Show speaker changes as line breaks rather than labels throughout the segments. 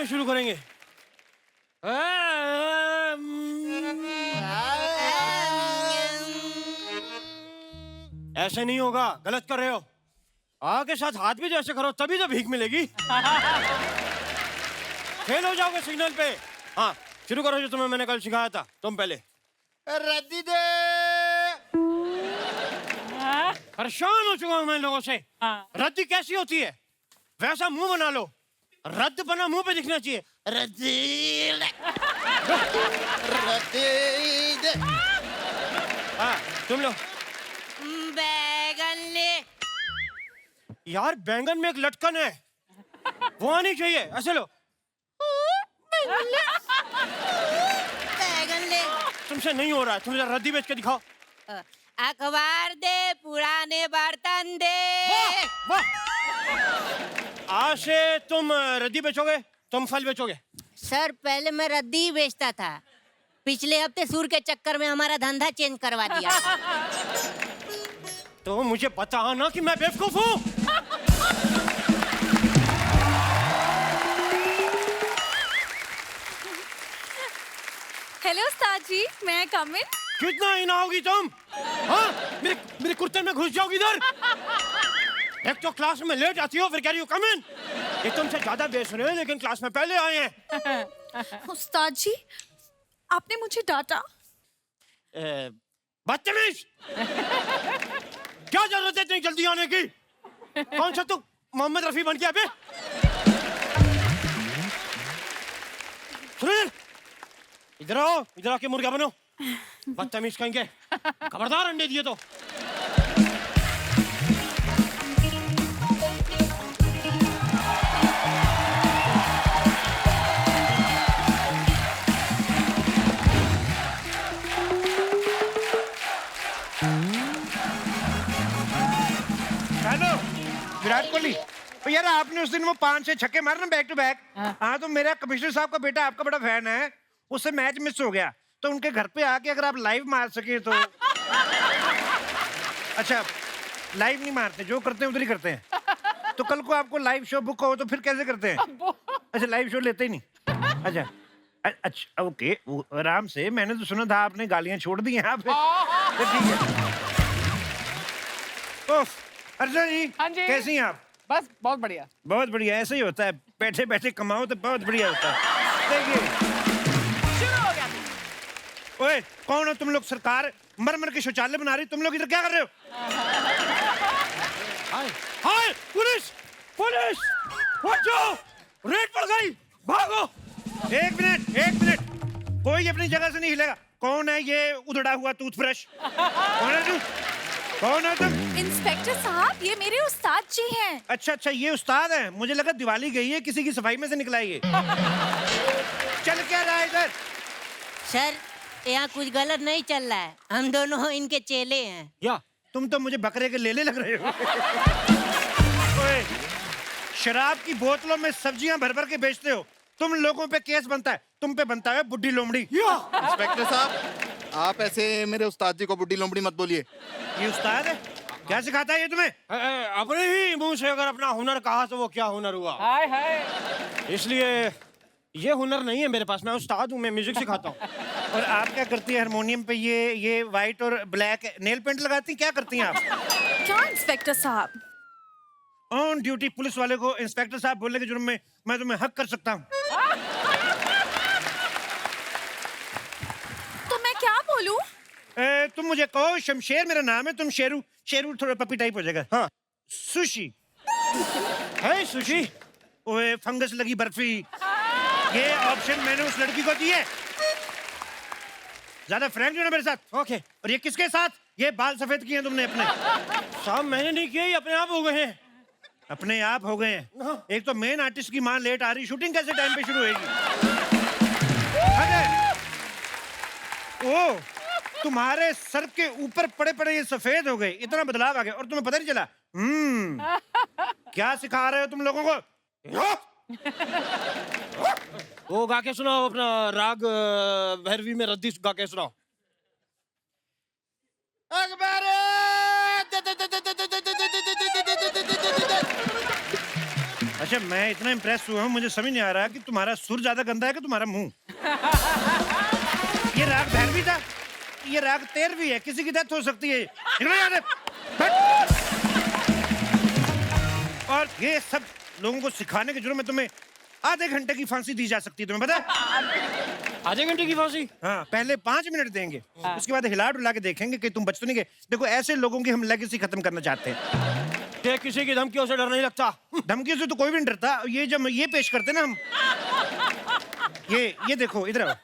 से शुरू करेंगे। ऐसे नहीं होगा, गलत कर रहे हो। आ के साथ हाथ भी जैसे करो तभी तो भीख मिलेगी। फेल हो जाओगे सिग्नल पे। हाँ शुरू करो जो तुम्हें मैंने कल सिखाया था। तुम पहले।
रद्दी दे।
परेशान हो चुका हूं मैं लोगों से। रद्दी कैसी होती है? वैसा मुंह बना लो, रद्द बना मुंह पे दिखना चाहिए।
रद्दी रद्दी दे।
हाँ तुम लो।
बैगन ले।
यार बैंगन में एक लटकन है, वो आनी चाहिए। ऐसे लो।
बैगन ले।
तुमसे नहीं हो रहा है, तुम जरा रद्दी बेच के दिखाओ।
अखबार दे, पुराने बर्तन दे।
वाह वाह। आज से तुम रद्दी बेचोगे, तुम फल बेचोगे।
सर पहले मैं रद्दी ही बेचता था, पिछले हफ्ते सूर के चक्कर में हमारा धंधा चेंज करवा दिया।
तो मुझे बता ना कि मैं बेवकूफ हूँ।
हेलो उस्ताद जी, मैं कम इन?
कितना ही ना होगी तुम? हाँ मेरे कुर्ते में घुस जाओगी इधर। एक तो क्लास में लेट आती हो, फिर कह रही हो कम इन। ये तुमसे ज्यादा बेच रहे हैं लेकिन क्लास में पहले आए हैं।
उस्ताद जी, आपने मुझे डांटा।
बदतमीज। क्या जरूरत है इतनी जल्दी आने की? कौन सा तू मोहम्मद रफी बन गया बे? सुनील इधर आओ, इधर आके मुर्गा बनो। बदतमीज कहेंगे, खबरदार अंडे दिए तो।
हेलो विराट कोहली। तो यार आपने उस दिन वो 5-6 छक्के मारे ना बैक टू बैक। हाँ तो मेरा कमिश्नर साहब का बेटा आपका बड़ा फैन है, उससे मैच मिस हो गया, तो उनके घर पे आके अगर आप लाइव मार सके तो। अच्छा लाइव नहीं मारते, जो करते हैं उधर ही करते हैं। तो कल को आपको लाइव शो बुक हो तो फिर कैसे करते हैं? अच्छा लाइव शो लेते ही नहीं। अच्छा अच्छा ओके, आराम से। मैंने तो सुना था आपने गालियां छोड़ दी हैं आप। तो ठीक है। ओह अर्जुन जी,
हाँ जी।
कैसी हैं आप?
बस बहुत बढ़िया।
बहुत बढ़िया, ऐसे ही होता है, बैठे बैठे कमाओ तो बहुत बढ़िया होता है। देखिए
शुरू हो गया।
ओए कौन हो तुम लोग? सरकार मर मर के शौचालय बना रही, तुम लोग इधर क्या कर रहे हो?
हाय हाय पुलिस पुलिस, बचाओ, रेड पड़ गई, भागो।
एक मिनट, कोई अपनी जगह से नहीं हिलेगा। कौन है ये उधड़ा हुआ टूथब्रश? कौन है तू? कौन है तुम?
इंस्पेक्टर साहब, ये मेरे उस्ताद जी हैं।
अच्छा ये उस्ताद है, मुझे लगा दिवाली गई है, किसी की सफाई में से निकला है ये। चल क्या रहा है इधर?
सर यहाँ कुछ गलत नहीं चल रहा है, हम दोनों इनके चेले हैं।
या
तुम तो मुझे बकरे के लेले लग रहे हो। ओए, शराब की बोतलों में सब्जियां भर भर के बेचते हो, तुम लोगों पे केस बनता है, तुम पे बनता है बुड्ढी लोमड़ी।
इंस्पेक्टर साहब आप ऐसे मेरे उस्ताद जी को बुड्ढी लोमड़ी मत बोलिए।
ये उस्ताद है? क्या सिखाता है ये तुम्हें?
अपने ही मुंह से अगर अपना हुनर कहा तो वो क्या हुनर हुआ?
हाय हाय।
इसलिए ये हुनर नहीं है मेरे पास, मैं उस्ताद हूँ, मैं म्यूजिक सिखाता हूँ।
और आप क्या करती है हारमोनियम पे? ये व्हाइट और ब्लैक नेल पेंट लगाती, क्या करती हैं आप?
क्या इंस्पेक्टर साहब?
ऑन ड्यूटी पुलिस वाले को इंस्पेक्टर साहब बोलने के जुर्म में मैं तुम्हें हक कर सकता हूँ।
तो मैं क्या बोलूं?
तुम मुझे कहो शमशेर मेरा नाम है, तुम शेरू। शेरू थोड़ा पपी टाइप हो जाएगा।
हाँ
सुशी
है सुशी।
ओए फंगस लगी बर्फी, ये ऑप्शन मैंने उस लड़की को दी है। ज्यादा फ्रैंक जो ना मेरे साथ।
ओके।
और ये किसके साथ? ये बाल सफेद किए हैं तुमने अपने?
साहब मैंने नहीं किया, ये अपने आप हो गए हैं।
अपने आप हो गए हैं? एक तो मेन आर्टिस्ट की मां लेट आ रही, शूटिंग कैसे टाइम पे शुरू होगी? ओ तुम्हारे सर के ऊपर पड़े पड़े ये सफेद हो गए, इतना बदलाव आ गया और तुम्हें पता नहीं चला? क्या सिखा रहे हो तुम लोगों को?
वो गा के सुनाओ अपना राग भैरवी में रद्दी गा के सुनाओ।
अच्छा, मैं इतना इम्प्रेस हुआ हूँ, मुझे समझ नहीं आ रहा कि तुम्हारा सुर ज्यादा गंदा है कि तुम्हारा मुंह। ये राग भैरवी था, ये राग तेरहवीं है, किसी की डेथ हो सकती है। निकलो यहाँ से, बैठ। और ये सब लोगों को सिखाने के जुर्म में तुम्हें आधे घंटे की फांसी दी जा सकती है, तुम्हें पता है?
आधे घंटे की फांसी?
हाँ, पहले 5 मिनट देंगे, उसके बाद हिला डुला के देखेंगे कि तुम बच तो नहीं गए। देखो, ऐसे लोगों की हम लेगेसी खत्म करना चाहते हैं।
कि किसी की धमकियों से डर नहीं लगता।
धमकी से तो कोई भी नहीं डरता। ये जब ये पेश करते ना हम, ये देखो इधर आओ।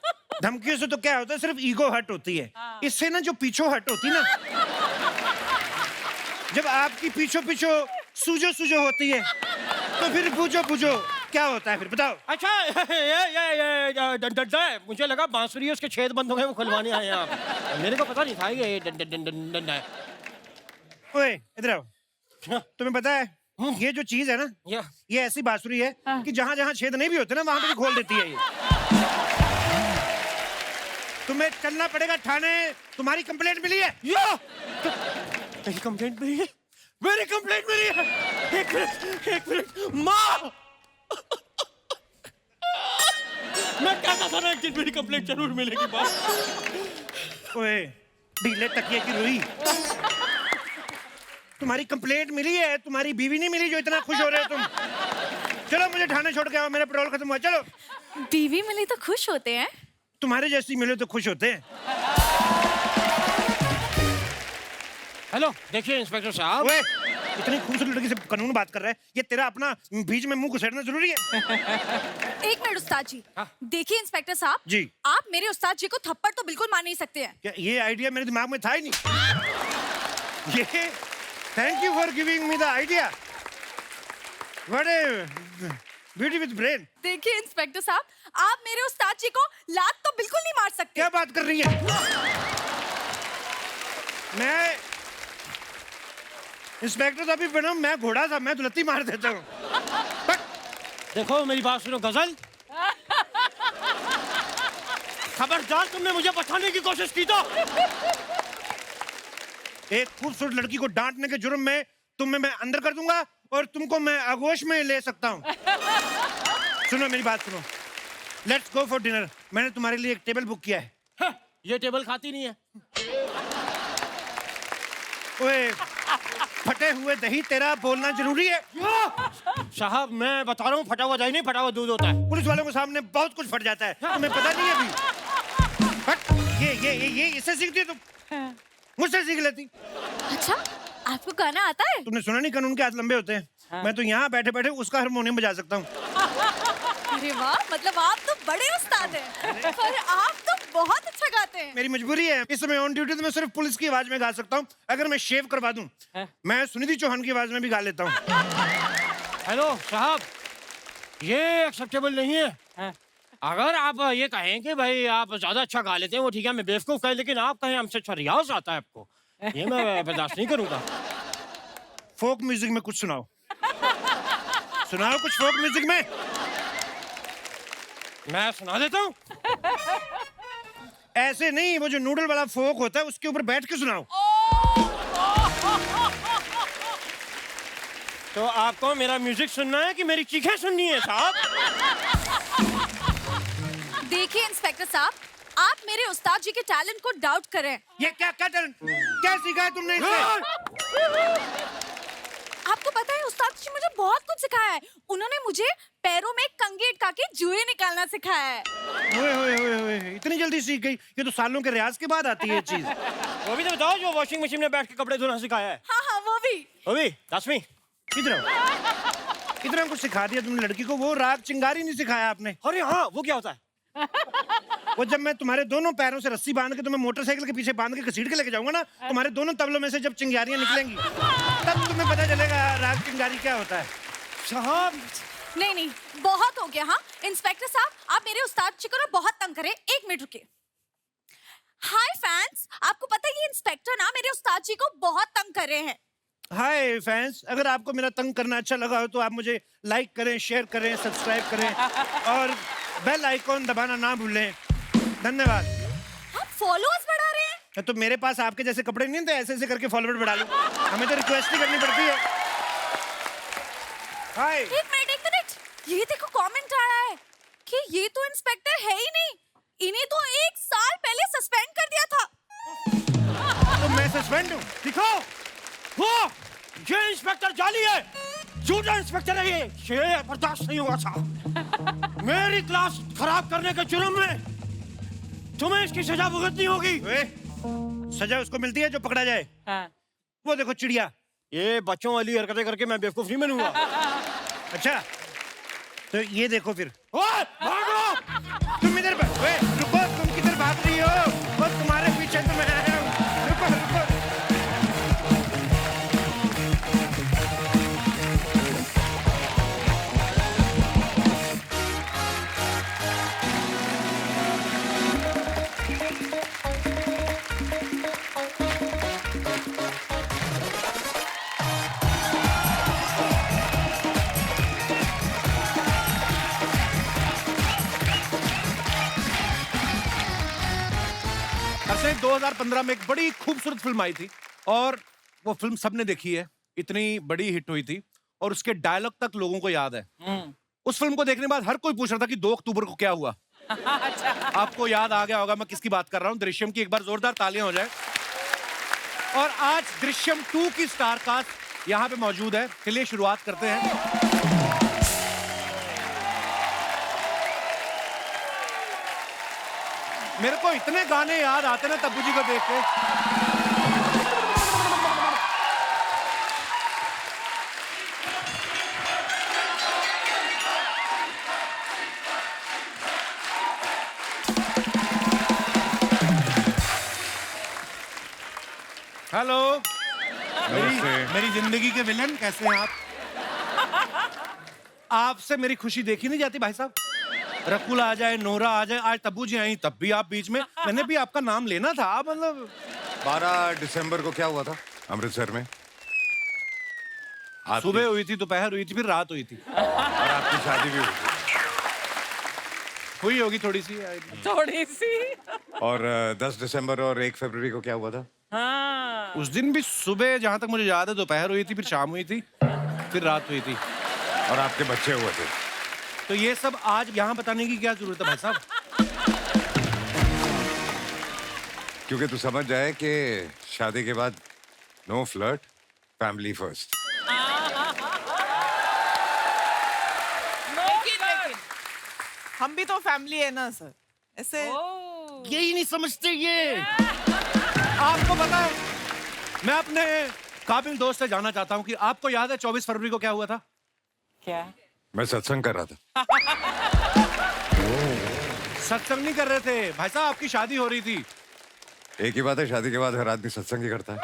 धमकियों से तो क्या होता है, सिर्फ ईगो हट होती है। इससे ना जो पीछो हट होती ना, जब आपकी पीछो सूजो होती है, तो फिर पूछो क्या होता है, फिर बताओ।
अच्छा, ये डंडा है। मुझे लगा बांसुरी उसके छेद बंद हो गए, वो खुलवाने आए हैं आप। मेरे को पता नहीं था ये डंडा है।
ओए इधर आओ। तुम्हें पता है, ये जो चीज है ना, ये ऐसी बांसुरी है कि जहाँ जहाँ छेद नहीं भी होते ना, वहां पे भी खोल देती है ये। तुम्हें चलना पड़ेगा थाने, तुम्हारी कंप्लेंट मिली है।
मेरी कंप्लेंट मिली है, मेरी कंप्लेंट मिली है। एक मिनट माँ, मैं कहता था ना कि मेरी कंप्लेंट जरूर मिलेगी बाप।
ओए ढीले तकिए की रुई, तुम्हारी कंप्लेंट मिली है, तुम्हारी बीवी नहीं मिली जो इतना खुश हो रहे हो तुम। चलो मुझे थाने छोड़ के आओ, मेरा पेट्रोल खत्म हुआ। चलो।
बीवी मिली तो खुश होते हैं।
तुम्हारे जैसी मिले तो खुश होते हैं।
हेलो, देखिए इंस्पेक्टर साहब।
ओए, इतनी खूबसूरत लड़की से कानून बात कर रहा है, ये तेरा अपना बीच में मुंह घुसेड़ना जरूरी है?
एक मिनट उस्ताद जी। देखिए इंस्पेक्टर साहब
जी,
आप मेरे उस्ताद जी को थप्पड़ तो बिल्कुल मार नहीं सकते हैं।
क्या ये आइडिया मेरे दिमाग में था ही नहीं? ये thank you for giving me the idea. What A beauty with brain.
देखिए इंस्पेक्टर साहब, आप मेरे उस्ताद जी को लात तो बिल्कुल नहीं मार सकते।
क्या बात कर रही है? मैं इंस्पेक्टर तो अभी बना, मैं घोड़ा था, मैं दुलत्ती मार देता हूँ।
देखो मेरी बात सुनो गजल, खबरदार तुमने मुझे बचाने की कोशिश की तो।
एक खूबसूरत लड़की को डांटने के जुर्म में तुम्हें मैं अंदर कर दूंगा और तुमको मैं आगोश में ले सकता हूँ। सुनो मेरी बात सुनो, लेट्स गो फॉर डिनर। मैंने तुम्हारे लिए एक टेबल बुक किया है।
ये टेबल खाती नहीं है।
ओए, फटे हुए दही तेरा बोलना जरूरी है।
साहब मैं बता रहा हूँ, फटा हुआ दही नहीं, फटा हुआ दूध होता है।
पुलिस वालों के सामने बहुत कुछ फट जाता है, तुम्हें पता नहीं है अभी। फट, ये इससे सीखती है तुम, मुझसे सीख लेती।
अच्छा, आपको गाना आता है?
तुमने सुना नहीं, कानून के हाथ लंबे होते हैं। मैं तो यहाँ बैठे बैठे उसका हारमोनियम बजा सकता हूँ।
अरे वाह, मतलब आप तो बड़े उस्ताद हैं। और आप तो बहुत अच्छा गाते हैं।
मेरी मजबूरी है, इस समय ऑन ड्यूटी तो मैं सिर्फ पुलिस की आवाज में गा सकता हूँ। अगर मैं शेव करवा दूं, मैं सुनिधि चौहान की आवाज में भी गा लेता हूँ।
हेलो साहब, ये एक्सेप्टेबल नहीं है। अगर आप ये कहें कि भाई आप ज्यादा अच्छा गा लेते हैं, वो ठीक है, मैं बेवकूफ कहें, लेकिन आप कहें हमसे अच्छा रियाज आता है आपको, ये मैं बर्दाश्त नहीं करूंगा।
फोक म्यूजिक में कुछ सुनाओ, सुनाओ कुछ फोक म्यूजिक में।
मैं सुना देता हूँ।
ऐसे नहीं, वो जो नूडल वाला फोक होता है उसके ऊपर बैठ के सुनाओ।
तो आपको मेरा म्यूजिक सुनना है कि मेरी चीखें सुननी है साहब?
देखिए इंस्पेक्टर साहब, आप मेरे उस्ताद जी के टैलेंट को डाउट करें।
ये क्या टैलेंट, क्या सीखा है तुमने इससे?
आपको पता है उस्ताद जी मुझे बहुत कुछ सिखाया है। उन्होंने मुझे पैरों में कंघी अटका के जुए निकालना सिखाया है।
ओए ओए ओए ओए, इतनी जल्दी सीख गई? ये तो सालों के रियाज के बाद आती है ये चीज।
वो भी तो बताओ जो वॉशिंग मशीन में बैठ के कपड़े धोना सिखाया है।
हाँ हाँ, वो भी।
वो भी दसवीं।
इधर इतना कुछ सिखा दिया तुमने लड़की को, वो राग चिंगारी नहीं सिखाया आपने।
अरे हाँ, वो क्या होता है?
वो जब मैं तुम्हारे दोनों पैरों से रस्सी बांध के तुम्हें मोटरसाइकिल के पीछे बांध के घसीट के लेके जाऊंगा ना, तुम्हारे दोनों तबलों में से जब चिंगारियां निकलेंगी, तब तुम्हें पता चलेगा राग चिंगारी क्या होता है।
साहब
नहीं नहीं, बहुत हो गया। हाँ इंस्पेक्टर साहब, आप मेरे उस्ताद जी को ना बहुत तंग करें। 1 मिनट रुकिए। हाय फैंस, आपको पता है ये इंस्पेक्टर ना मेरे उस्ताद जी को बहुत तंग कर रहे हैं।
हाय फैंस, अगर आपको मेरा तंग करना अच्छा लगा हो तो आप मुझे लाइक करें, शेयर करें, सब्सक्राइब करें और बेल आइकॉन दबाना ना भूलें। धन्यवाद।
आप फॉलोअर्स बढ़ा रहे हैं?
तो मेरे पास आपके जैसे कपड़े नहीं थे, ऐसे ऐसे करके फॉलोअर बढ़ा लो। हमें तो रिक्वेस्ट ही करनी पड़ती है। हाय।
एक मिनट ये देखो कमेंट आया है कि ये तो इंस्पेक्टर है ही नहीं, इन्हें तो 1 साल पहले सस्पेंड कर दिया था।
तो मैं सस्पेंड हूँ?
दिखो वो ये इंस्पेक्टर जाली है, झूठा इंस्पेक्टर है ये बर्दाश्त नहीं होगा साहब। मेरी क्लास खराब करने के जुर्म में तुम्हें इसकी सजा भुगतनी होगी।
सजा उसको मिलती है जो पकड़ा जाए।
हाँ।
वो देखो चिड़िया,
ये बच्चों वाली हरकतें करके मैं बेवकूफ नहीं बनूंगा।
अच्छा तो ये देखो फिर।
ओए, भागो!
तुम इधर रुको, तुम किधर भाग रही हो? वो तुम्हारे पीछे तो मैं आया हूँ। रुको रुको। अरसे 2015 में एक बड़ी खूबसूरत फिल्म आई थी और वो फिल्म सबने देखी है, इतनी बड़ी हिट हुई थी और उसके डायलॉग तक लोगों को याद है। उस फिल्म को देखने के बाद हर कोई पूछ रहा था कि 2 अक्टूबर को क्या हुआ। आपको याद आ गया होगा मैं किसकी बात कर रहा हूं। दृश्यम की एक बार जोरदार तालियां हो जाए। और आज दृश्यम 2 की स्टार कास्ट यहाँ पे मौजूद है। चलिए शुरुआत करते हैं। मेरे को इतने गाने याद आते ना तब्बू जी को देख के। हेलो, मेरी जिंदगी के विलन कैसे हैं आप? आपसे मेरी खुशी देखी नहीं जाती भाई साहब। रकुल आ जाए, नोरा आ जाए, आज तब्बू जी आई तब भी आप बीच में। मैंने भी आपका नाम लेना था, मतलब
12 दिसंबर को क्या हुआ था अमृतसर में?
सुबह हुई थी, दोपहर हुई थी, फिर रात हुई थी।
और आपकी शादी भी
हुई होगी थोड़ी सी।
थोड़ी सी।
और 10 दिसंबर और 1 फरवरी को क्या हुआ था?
हाँ।
उस दिन भी सुबह, जहां तक मुझे याद है, दोपहर हुई थी, फिर शाम हुई थी, फिर रात हुई थी।
और आपके बच्चे हुए थे।
तो ये सब आज यहाँ बताने की क्या जरूरत है भाई साहब?
क्योंकि तू समझ जाए कि शादी के बाद नो फ्लर्ट, फैमिली फर्स्ट।
लेकिन
हम भी तो फैमिली है ना सर, ऐसे
यही नहीं समझते ये। आपको पता है, मैं अपने काबिल दोस्त से जानना चाहता हूँ कि आपको याद है 24 फरवरी को क्या हुआ था?
क्या?
मैं सत्संग कर रहा था।
सत्संग नहीं कर रहे थे भाई साहब, आपकी शादी हो रही थी।
एक ही बात है, शादी के बाद हर आदमी सत्संग ही करता है।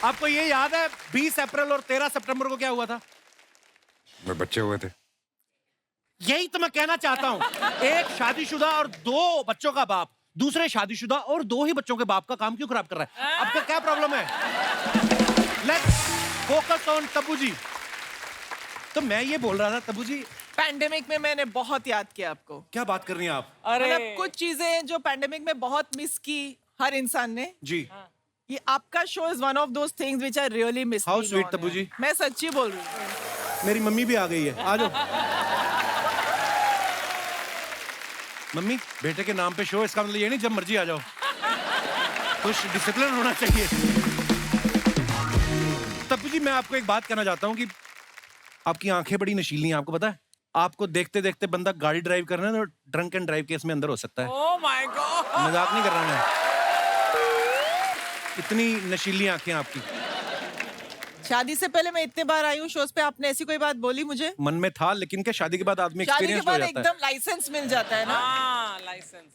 आपको ये याद है 20 अप्रैल और 13 सितंबर को क्या हुआ था?
मैं बच्चे हुए थे।
यही तो मैं कहना चाहता हूँ। एक शादीशुदा और 2 बच्चों का बाप दूसरे शादीशुदा और 2 ही बच्चों के बाप का काम क्यों खराब कर रहा है? आपका क्या प्रॉब्लम है? लेट्स फोकस ऑन तब्बू जी। तो मैं ये बोल रहा था तब्बू जी,
पैंडेमिक में मैंने बहुत याद किया आपको।
क्या बात कर रही हैं आप?
अरे
मतलब कुछ चीजें जो पैंडेमिक में बहुत मिस की हर इंसान ने।
जी
ये आपका show is one of those things which I really miss.
How sweet, Tabu ji.
मैं सच्ची बोल रही हूँ।
मेरी मम्मी भी आ गई है, आ जाओ। मम्मी, बेटे के नाम पे शो, इसका मतलब ये नहीं जब मर्जी आ जाओ। कुछ डिसिप्लिन होना चाहिए। तब्बू जी, मैं आपको एक बात कहना चाहता हूँ कि आपकी आंखें बड़ी नशीली हैं। आपको पता है, आपको देखते देखते बंदा गाड़ी ड्राइव करना है तो ड्रंक एंड ड्राइव केस में अंदर हो सकता है।
Oh my God.
मजाक नहीं कर रहा मैं। इतनी नशीली आंखें आपकी।
शादी से पहले मैं इतने बार आई हूँ शोज पे, आपने ऐसी कोई बात बोली मुझे?
मन में था, लेकिन क्या शादी के बाद आदमी
शादी के
एक्सपीरियंस हो
बाद
जाता है।
एकदम लाइसेंस मिल जाता है ना।
हाँ, लाइसेंस।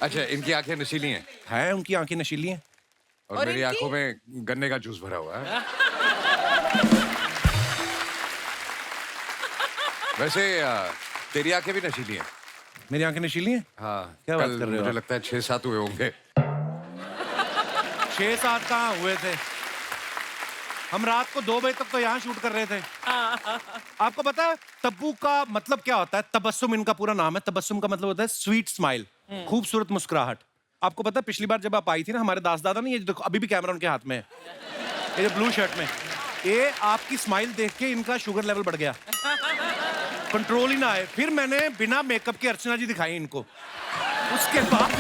अच्छा, इनकी आंखें नशीली हैं
है, उनकी आंखें नशीली हैं।
और
और
मेरी
इनकी?
आंखों में गन्ने का जूस भरा हुआ है। वैसे तेरी आंखें भी नशीली हैं।
मेरी आंखें नशीली हैं?
हाँ,
क्या बात
कल
कर रहे हो
मुझे
आप?
लगता है 6-7 हुए होंगे।
6-7 कहाँ हुए थे? हम रात को 2 बजे तक तो यहाँ शूट कर रहे थे। आपको पता है तब्बू का मतलब क्या होता है? तबस्सुम इनका पूरा नाम है। तबस्सुम का मतलब होता है स्वीट स्माइल, खूबसूरत मुस्कुराहट। आपको पता है पिछली बार जब आप आई थी ना हमारे दास दादा ने, ये देखो अभी भी कैमरा उनके हाथ में है, ये ब्लू शर्ट में, ये आपकी स्माइल देख के इनका शुगर लेवल बढ़ गया, कंट्रोल ही ना आए। फिर मैंने बिना मेकअप के अर्चना जी दिखाई इनको, उसके बाद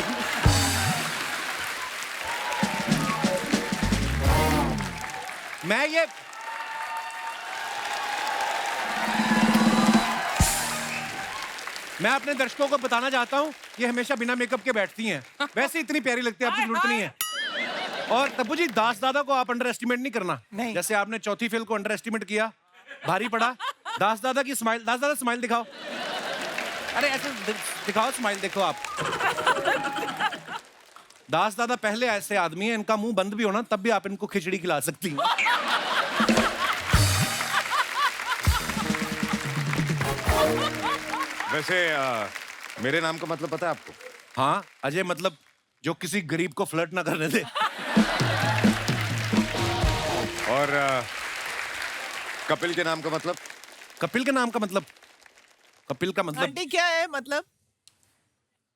मैं अपने दर्शकों को बताना चाहता हूँ, ये हमेशा बिना मेकअप के बैठती हैं, वैसे इतनी प्यारी लगती है, आपकी जरूरत नहीं है। और तब्बू जी, दास दादा को आप अंडर एस्टिमेट नहीं करना।
नहीं।
जैसे आपने चौथी फेल को अंडर एस्टिमेट किया, भारी पड़ा। दास दादा की स्माइल, दास दादा स्माइल दिखाओ, अरे ऐसे दिखाओ स्माइल, देखो आप। दास दादा पहले ऐसे आदमी है, इनका मुंह बंद भी होना तब भी आप इनको खिचड़ी खिला सकती हैं।
वैसे मेरे नाम का मतलब पता है आपको?
हाँ, अजय, मतलब जो किसी गरीब को फ्लर्ट ना करने दे।
और कपिल के नाम का मतलब?
कपिल के नाम का मतलब? कपिल का मतलब
आंटी क्या है मतलब?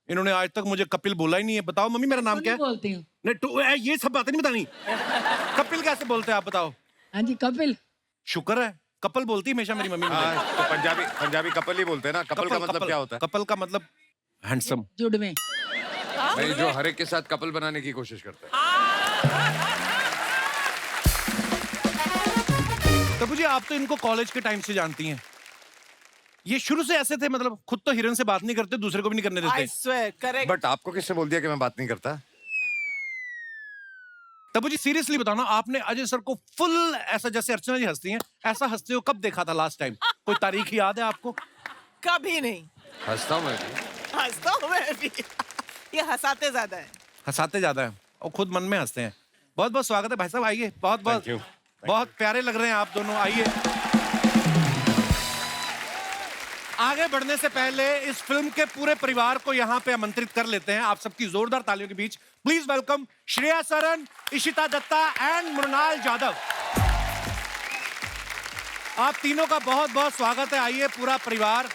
इन्होंने आज तक मुझे कपिल बोला ही नहीं है। बताओ मम्मी, मेरा नाम क्या है?
बोलती हूँ।
नहीं तो ये सब बातें नहीं बतानी। कपिल कैसे बोलते हैं आप बताओ?
हाँ जी, कपिल।
शुक्र है, कपल बोलती है हमेशा मेरी मम्मी मुझे।
हाँ, तो पंजाबी कपल ही बोलते हैं ना। कपल का मतलब क्या होता है?
कपल का मतलब हैंडसम।
जुड़ में।
नहीं, जो हर एक के साथ कपल बनाने की कोशिश करता है।
तो मुझे, आप तो इनको कॉलेज के टाइम से जानती हैं, ये शुरू से ऐसे थे, मतलब खुद तो हिरन से बात नहीं करते, दूसरे को भी नहीं करने
I
देते।
swear, correct.
बट आपको किसने बोल दिया कि मैं बात नहीं करता?
तब मुझे सीरियसली बताना, आपने अजय सर को फुल ऐसा, जैसे अर्चना जी हंसती हैं, ऐसा हंसते हो कब देखा था लास्ट टाइम? कोई तारीख याद है आपको?
कभी नहीं।
हंसता हूँ मैं भी।
हंसता हूँ मैं भी। ये हंसाते ज्यादा है।
हंसाते ज्यादा है और खुद मन में हंसते हैं। बहुत बहुत स्वागत है भाई साहब, आइए। बहुत बहुत
Thank you.
बहुत प्यारे लग रहे हैं आप दोनों, आइए। आगे बढ़ने से पहले इस फिल्म के पूरे परिवार को यहाँ पे आमंत्रित कर लेते हैं, आप सबकी जोरदार तालियों के बीच। Please welcome Shriya Saran, Ishita Dutta and Mrunal Jadhav. आप तीनों का बहुत बहुत स्वागत है, आइए पूरा परिवार।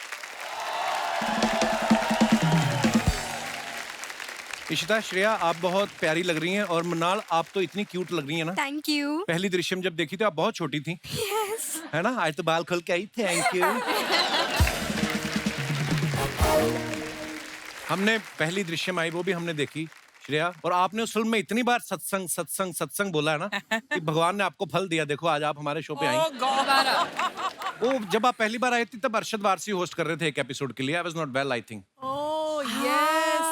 इशिता, श्रेया, आप बहुत प्यारी लग रही हैं, और मृणाल, आप तो इतनी क्यूट लग रही हैं ना।
Thank you.
पहली दृश्यम जब देखी थी आप बहुत छोटी थी।
यस।
है ना, आज तो बाल खोल के आई। Thank you. हमने पहली दृश्यम आई, वो भी हमने देखी श्रेया, और आपने उस फिल्म में इतनी बार सत्संग सत्संग सत्संग बोला है ना कि भगवान ने आपको फल दिया। देखो आज आप हमारे शो पे आई। वो जब आप पहली बार आई थी तब अरशद वारसी होस्ट कर रहे थे एक एपिसोड के लिए। I was not well, I think.
Oh yes,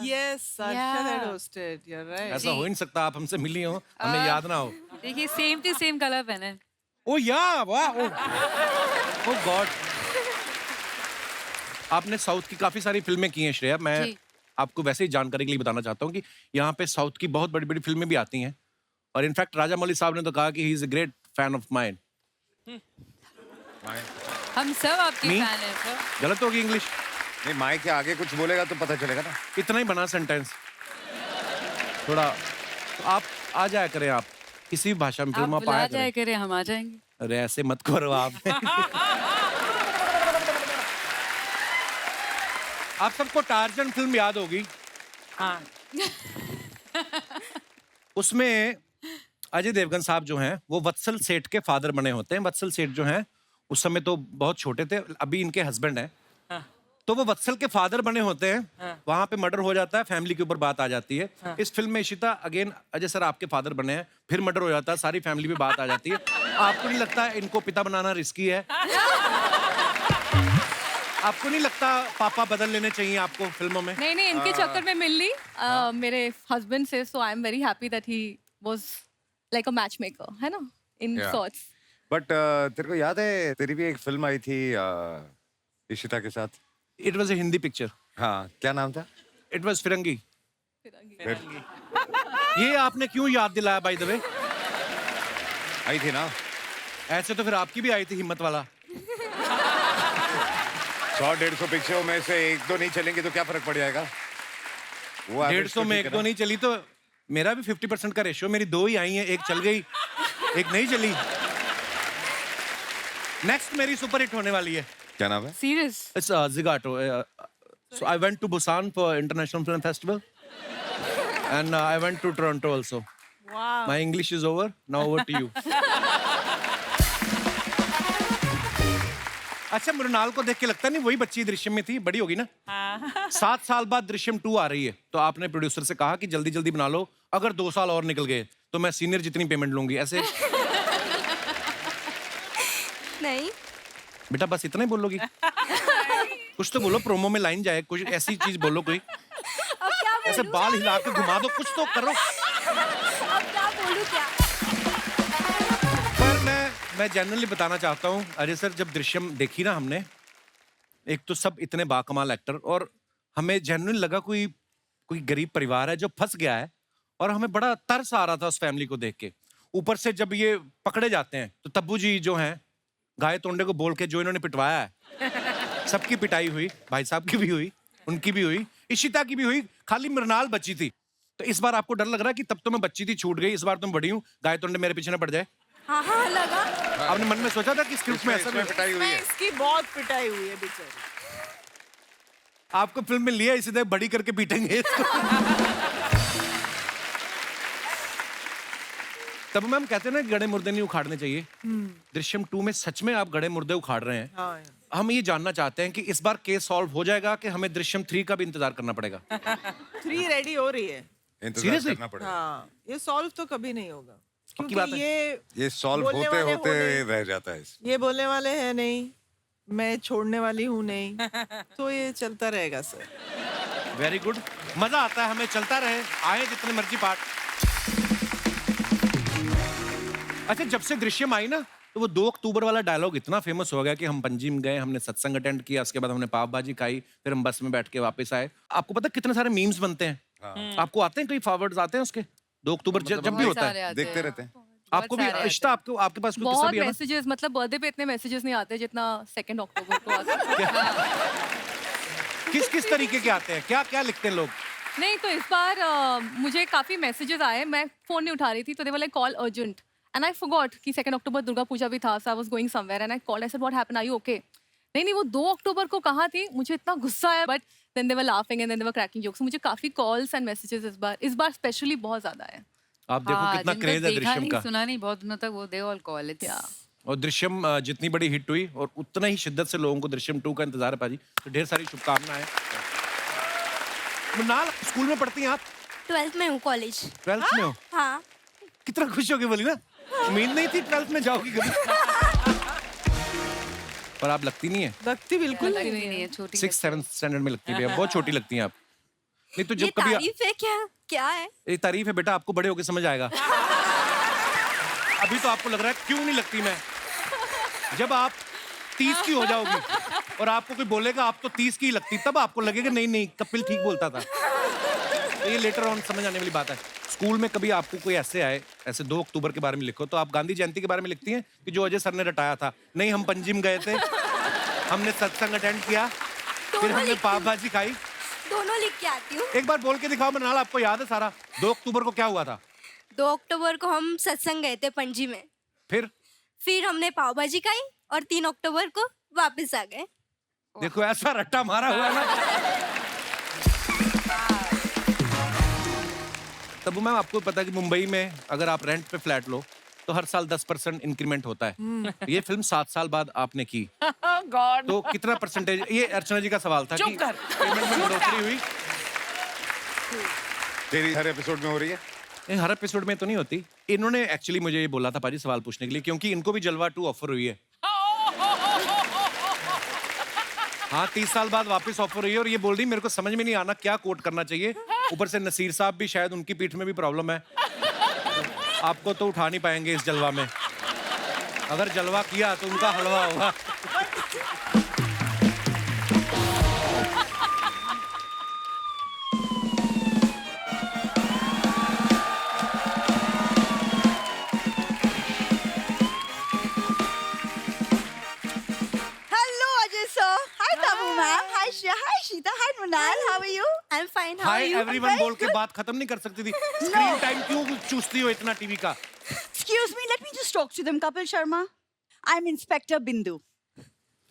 yes. Arshad had hosted. You're right.
ऐसा हो ही नहीं सकता, आप हमसे मिली हो, हमें याद ना हो।
देखिए सेम टू सेम कलर पहने।
ओ या, वाह, ओ गॉड। आपने साउथ की काफी सारी फिल्में की हैं श्रेया। मैं आपको वैसे ही जानकारी के लिए बताना चाहता हूँ कि यहाँ पे साउथ की बहुत बड़ी बड़ी फिल्में भी आती हैं, और इनफैक्ट राजा मौली साहब ने तो कहा कि he is a great fan of mine.
हम सब आपके
Me?
फैन हैं सर।
गलत होगी इंग्लिश?
नहीं, माइक के आगे कुछ बोलेगा तो पता चलेगा ना।
इतना ही बना सेंटेंस थोड़ा। तो आप आ जाया करें, आप किसी भी भाषा में
आप
फिल्म आप
बुला
आया
जाया
करें।
करें, हम आ जाएंगे।
अरे ऐसे मत करो आप। आप सबको टार्जन फिल्म याद होगी।
हाँ।
उसमें अजय देवगन साहब जो हैं वो वत्सल सेठ के फादर बने होते हैं। वत्सल सेठ जो हैं उस समय तो बहुत छोटे थे, अभी इनके हस्बैंड हैं। तो वो वत्सल के फादर बने होते हैं। वहां पे मर्डर हो जाता है, फैमिली के ऊपर बात आ जाती है। इस फिल्म में इशिता अगेन अजय सर आपके फादर बने हैं, फिर मर्डर हो जाता है, सारी फैमिली पे बात आ जाती है। आपको नहीं लगता इनको पिता बनाना रिस्की है? आपको नहीं लगता पापा बदल लेने चाहिए आपको फिल्मों में?
नहीं नहीं, इनके चक्कर में मिल ली मेरे हस्बैंड से, so I am very happy that he was like a match maker, है ना, इन
Yeah.
सॉर्ट्स।
बट तेरे को याद है तेरी भी एक फिल्म आई थी इशिता के साथ?
It was a Hindi picture.
हाँ, क्या नाम था?
इट वाज फिरंगी।
फिर
ये आपने क्यों याद दिलाया बाय द वे?
आई थी ना।
ऐसे तो फिर आपकी भी आई थी हिम्मत वाला।
100-150 पिक्चरों में से 1-2 नहीं चलेंगे तो क्या फर्क पड़ जाएगा? वो average
150
तो
में
ठीक
एक
है
दो
ना।
नहीं चली तो मेरा भी 50% का रेशियो। मेरी 2 ही आई हैं, एक चल गई, एक नहीं चली। नेक्स्ट मेरी सुपर हिट होने वाली है।
क्या नाम है?
Serious?
It's Zagato. So I went to Busan for International Film Festival. And I went to Toronto also.
Wow.
My English is over. Now over to you. अच्छा, मृणाल को देख के लगता नहीं वही बच्ची दृश्यम में थी, बड़ी होगी ना? 7 साल बाद दृश्यम 2 आ रही है, तो आपने प्रोड्यूसर से कहा कि जल्दी जल्दी बना लो, अगर 2 साल और निकल गए तो मैं सीनियर जितनी पेमेंट लूंगी, ऐसे?
नहीं,
बेटा बस इतना ही बोलोगी? कुछ तो बोलो, प्रोमो में लाइन जाए, कुछ ऐसी चीज बोलो कोई, ऐसे बाल हिला के घुमा दो, कुछ तो करो।
अब क्या बोलूं क्या?
पर मैं जनरली बताना चाहता हूँ, अजय सर, जब दृश्यम देखी ना हमने, एक तो सब इतने बाकमाल एक्टर, और हमें जेन्युइन लगा कोई गरीब परिवार है जो फंस गया है, और हमें बड़ा तरस आ रहा था उस फैमिली को देख के। ऊपर से जब ये पकड़े जाते हैं तो तब्बू जी जो हैं, गाय तोंडे को बोल के जो इन्होंने पिटवाया है, सबकी पिटाई हुई, भाई साहब की भी हुई, उनकी भी हुई, इशिता की भी हुई, खाली मृणाल बची थी। तो इस बार आपको डर लग रहा है कि तब तो मैं बच्ची थी, छूट गई, इस बार तुम बड़ी हूँ, गाय तोंडे मेरे पीछे ना पड़ जाए?
हाँ हाँ लगा।
आपने मन में सोचा था कि स्क्रिप्ट में ऐसा
इसमें पिटाई हुई है?
इसकी बहुत पिटाई हुई है बेचारी।
आपको फिल्म में लिया इसी तरह बड़ी करके पीटेंगे इसको। तब मैम कहते हैं ना गड़े मुर्दे नहीं उखाड़ने चाहिए। दृश्यम 2 में सच में आप गड़े मुर्दे उखाड़ रहे हैं।
हाँ,
हम ये जानना चाहते हैं कि इस बार केस सॉल्व हो जाएगा कि हमें दृश्यम 3 का भी इंतजार करना पड़ेगा?
3 रेडी हो रही है।
इंतजार
Seriously?
करना पड़ेगा।
हाँ, ये सॉल्व तो कभी नहीं होगा,
पक्की बात
क्योंकि
है।
ये सॉल्व
बोलने
होते
वाले
होते
होने-
रह जाता है।
ये बोलने वाले हैं नहीं, मैं छोड़ने वाली हूँ नहीं, तो ये चलता रहेगा सर।
वेरी गुड, मजा आता है हमें, चलता रहे, आए जितने मर्जी पार्ट। अच्छा, जब से दृश्यम आई ना, तो वो 2 अक्टूबर वाला डायलॉग इतना फेमस हो गया कि हम पंजीम गए, हमने सत्संग अटेंड किया, उसके बाद हमने पाव भाजी खाई, फिर हम बस में बैठ के वापस आए। आपको पता कितने सारे मीम्स बनते हैं? आपको आते हैं, कोई फॉरवर्ड्स आते हैं उसके? 2 अक्टूबर जब भी होता है
देखते रहते हैं।
आपको भी इश्ता, आपके पास कोई किस्सा
बहुत
भी है ना?
मैसेजेस, मतलब बर्थडे पे इतने मैसेजेस नहीं आते जितना 2 अक्टूबर को आते हैं।
किस तरीके के आते हैं? क्या क्या लिखते हैं लोग?
नहीं, तो इस बार मुझे काफी मैसेजेस आए, मैं फोन नहीं उठा रही थी, तो they were like call urgent and I forgot कि 2 अक्टूबर दुर्गा पूजा भी था, so I was going somewhere and I called, I said what happened, are you okay? नहीं, वो 2 अक्टूबर को कहाँ थी, मुझे इतना गुस्सा आया, but then they were laughing and then they were cracking jokes. मुझे काफी कॉल्स एंड मैसेजेस इस बार स्पेशली बहुत ज्यादा है।
आप देखो कितना क्रेज है दृश्यम का।
सुना नहीं बहुत दिनों तक, वो दे ऑल कॉल इट।
और दृश्यम जितनी बड़ी हिट हुई, और उतना ही शिद्दत से लोगों को दृश्यम 2 का इंतजार है पाजी, तो ढेर सारी शुभकामनाएं। मृणाल, स्कूल में पढ़ती हैं आप?
12th में हूँ, कॉलेज।
12th में हो?
हाँ।
कितना खुश होगी बोली ना, उम्मीद नहीं थी 12th में जाओगी कभी। पर आप लगती नहीं है।
लगती बिल्कुल
लगती
नहीं
नहीं है, छोटी
6th 7th स्टैंडर्ड में लगती है, बहुत छोटी लगती हैं आप। नहीं तो
ये
जब कभी
तारीफ है क्या? क्या है?
ये तारीफ है बेटा, आपको बड़े होके समझ आएगा। अभी तो आपको लग रहा है क्यों नहीं लगती मैं। जब आप 30 की हो जाओगी और आपको कोई बोलेगा आप तो 30 की ही लगती, तब आपको लगेगा नहीं कपिल ठीक बोलता था। तो ये लेटर ऑन समझ आने वाली बात है। स्कूल में कभी आपको कोई ऐसे आए, ऐसे 2 अक्टूबर के बारे में लिखो, तो आप गांधी जयंती के बारे में लिखती हैं कि जो अजय सर ने रटाया था? नहीं, हम पंजिम गए थे, हमने सत्संग अटेंड किया, फिर हमने पाव भाजी खाई।
दोनों लिख के आती हूँ।
एक बार बोल के दिखाओ मृणाल, आपको याद है सारा? 2 अक्टूबर को क्या हुआ था?
2 अक्टूबर को हम सत्संग गए थे पणजी में, फिर हमने पाव भाजी खाई और 3 अक्टूबर को वापस आ गए।
देखो ऐसा रट्टा मारा हुआ है ना। तब मैम आपको पता है कि मुंबई में अगर आप रेंट पे फ्लैट लो तो हर साल 10% इंक्रीमेंट होता है। ये फिल्म 7 साल बाद आपने की, तो कितना परसेंटेज? ये अर्चना जी का सवाल था कि पेमेंट में बढ़ोतरी हुई।
तेरी हर एपिसोड में हो रही है?
ये हर एपिसोड में तो नहीं होती। इन्होंने एक्चुअली मुझे ये बोला था पाजी सवाल पूछने के लिए, क्योंकि इनको भी जलवा 2 ऑफर हुई है। हाँ, 30 साल बाद वापस ऑफर हुई है, और ये बोल रही मेरे को समझ में नहीं आना क्या कोट करना चाहिए। ऊपर से नसीर साहब भी, शायद उनकी पीठ में भी प्रॉब्लम है, आपको तो उठा नहीं पाएंगे इस जलवा में। अगर जलवा किया तो उनका हलवा होगा।
Hello, Ajay sir. Hi, Tabu ma'am. Hi, Hi, Sheeta. Hi, Mrinal. How are you?
I'm fine. How are
hi
you?
Everyone बोल के बात खत्म नहीं कर सकती थी। स्क्रीन टाइम क्यों चूसती हो इतना टीवी का?
Excuse me. Let me just talk to them, Kapil Sharma. I'm Inspector Bindu.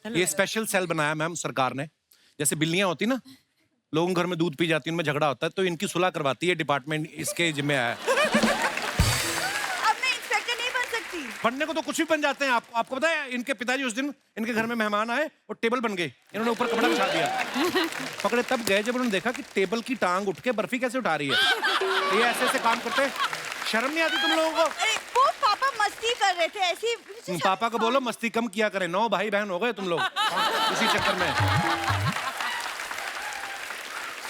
ये स्पेशल सेल बनाया मैम सरकार ने, जैसे बिल्लियां होती ना, लोगों के घर में दूध पी जाती है, उनमें झगड़ा होता है, तो इनकी सुलह करवाती है डिपार्टमेंट, इसके जिम्मे आया।
अब मैं इंस्पेक्टर नहीं बन सकती।
बनने को तो कुछ भी बन जाते हैं। आपको पता है इनके पिताजी उस दिन इनके घर में मेहमान आए और टेबल बन गए, इन्होंने ऊपर कपड़ा बिछा दिया। पकड़े तब गए जब उन्होंने देखा कि टेबल की टांग उठ के बर्फी कैसे उठा रही है। ये ऐसे ऐसे काम करते हैं, शर्म नहीं आती तुम लोगों को?
अरे वो पापा मस्ती कर रहे थे ऐसी।
पापा को बोलो मस्ती कम किया करें, 9 भाई बहन हो गए तुम लोग इसी चक्कर में।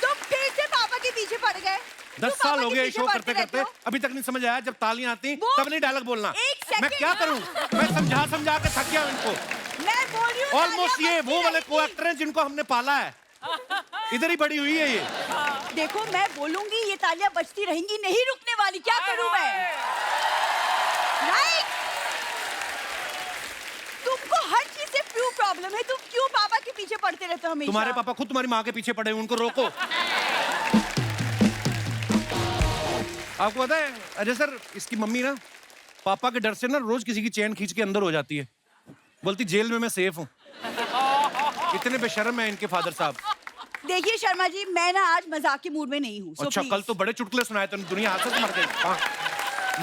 तुम फिर से पापा के पीछे पड़ गए।
10 साल हो गए शो करते करते, अभी तक नहीं समझ आया। जब तालियां आती तब नहीं डायलॉग बोलना। मैं क्या करूं? मैं समझा समझा के थक गया इनको।
मैं बोल रही हूँ
ऑलमोस्ट ये वो वाले को एक्टर हैं जिनको हमने पाला है, इधर ही बड़ी हुई है ये।
देखो मैं बोलूंगी ये तालियां बजती रहेंगी, नहीं रुकने वाली। क्या करूं मैं? राइट। तुमको हर चीज से क्यों प्रॉब्लम है? तुम क्यों पापा के पीछे पड़ते रहते हो हमेशा?
तुम्हारे पापा खुद तुम्हारी माँ के पीछे पड़े हैं, उनको रोको। आपको पता है अजय सर, इसकी मम्मी ना पापा के डर से ना रोज किसी की चेन खींच के अंदर हो जाती है, बोलती जेल में मैं सेफ हूँ। इतने बेशर्म है इनके फादर साहब।
देखिए शर्मा जी, मैं ना आज मजाक के मूड में नहीं हूँ।
अच्छा, कल तो बड़े चुटकुले सुनाए थे, दुनिया हाथ से मर गई। हाँ,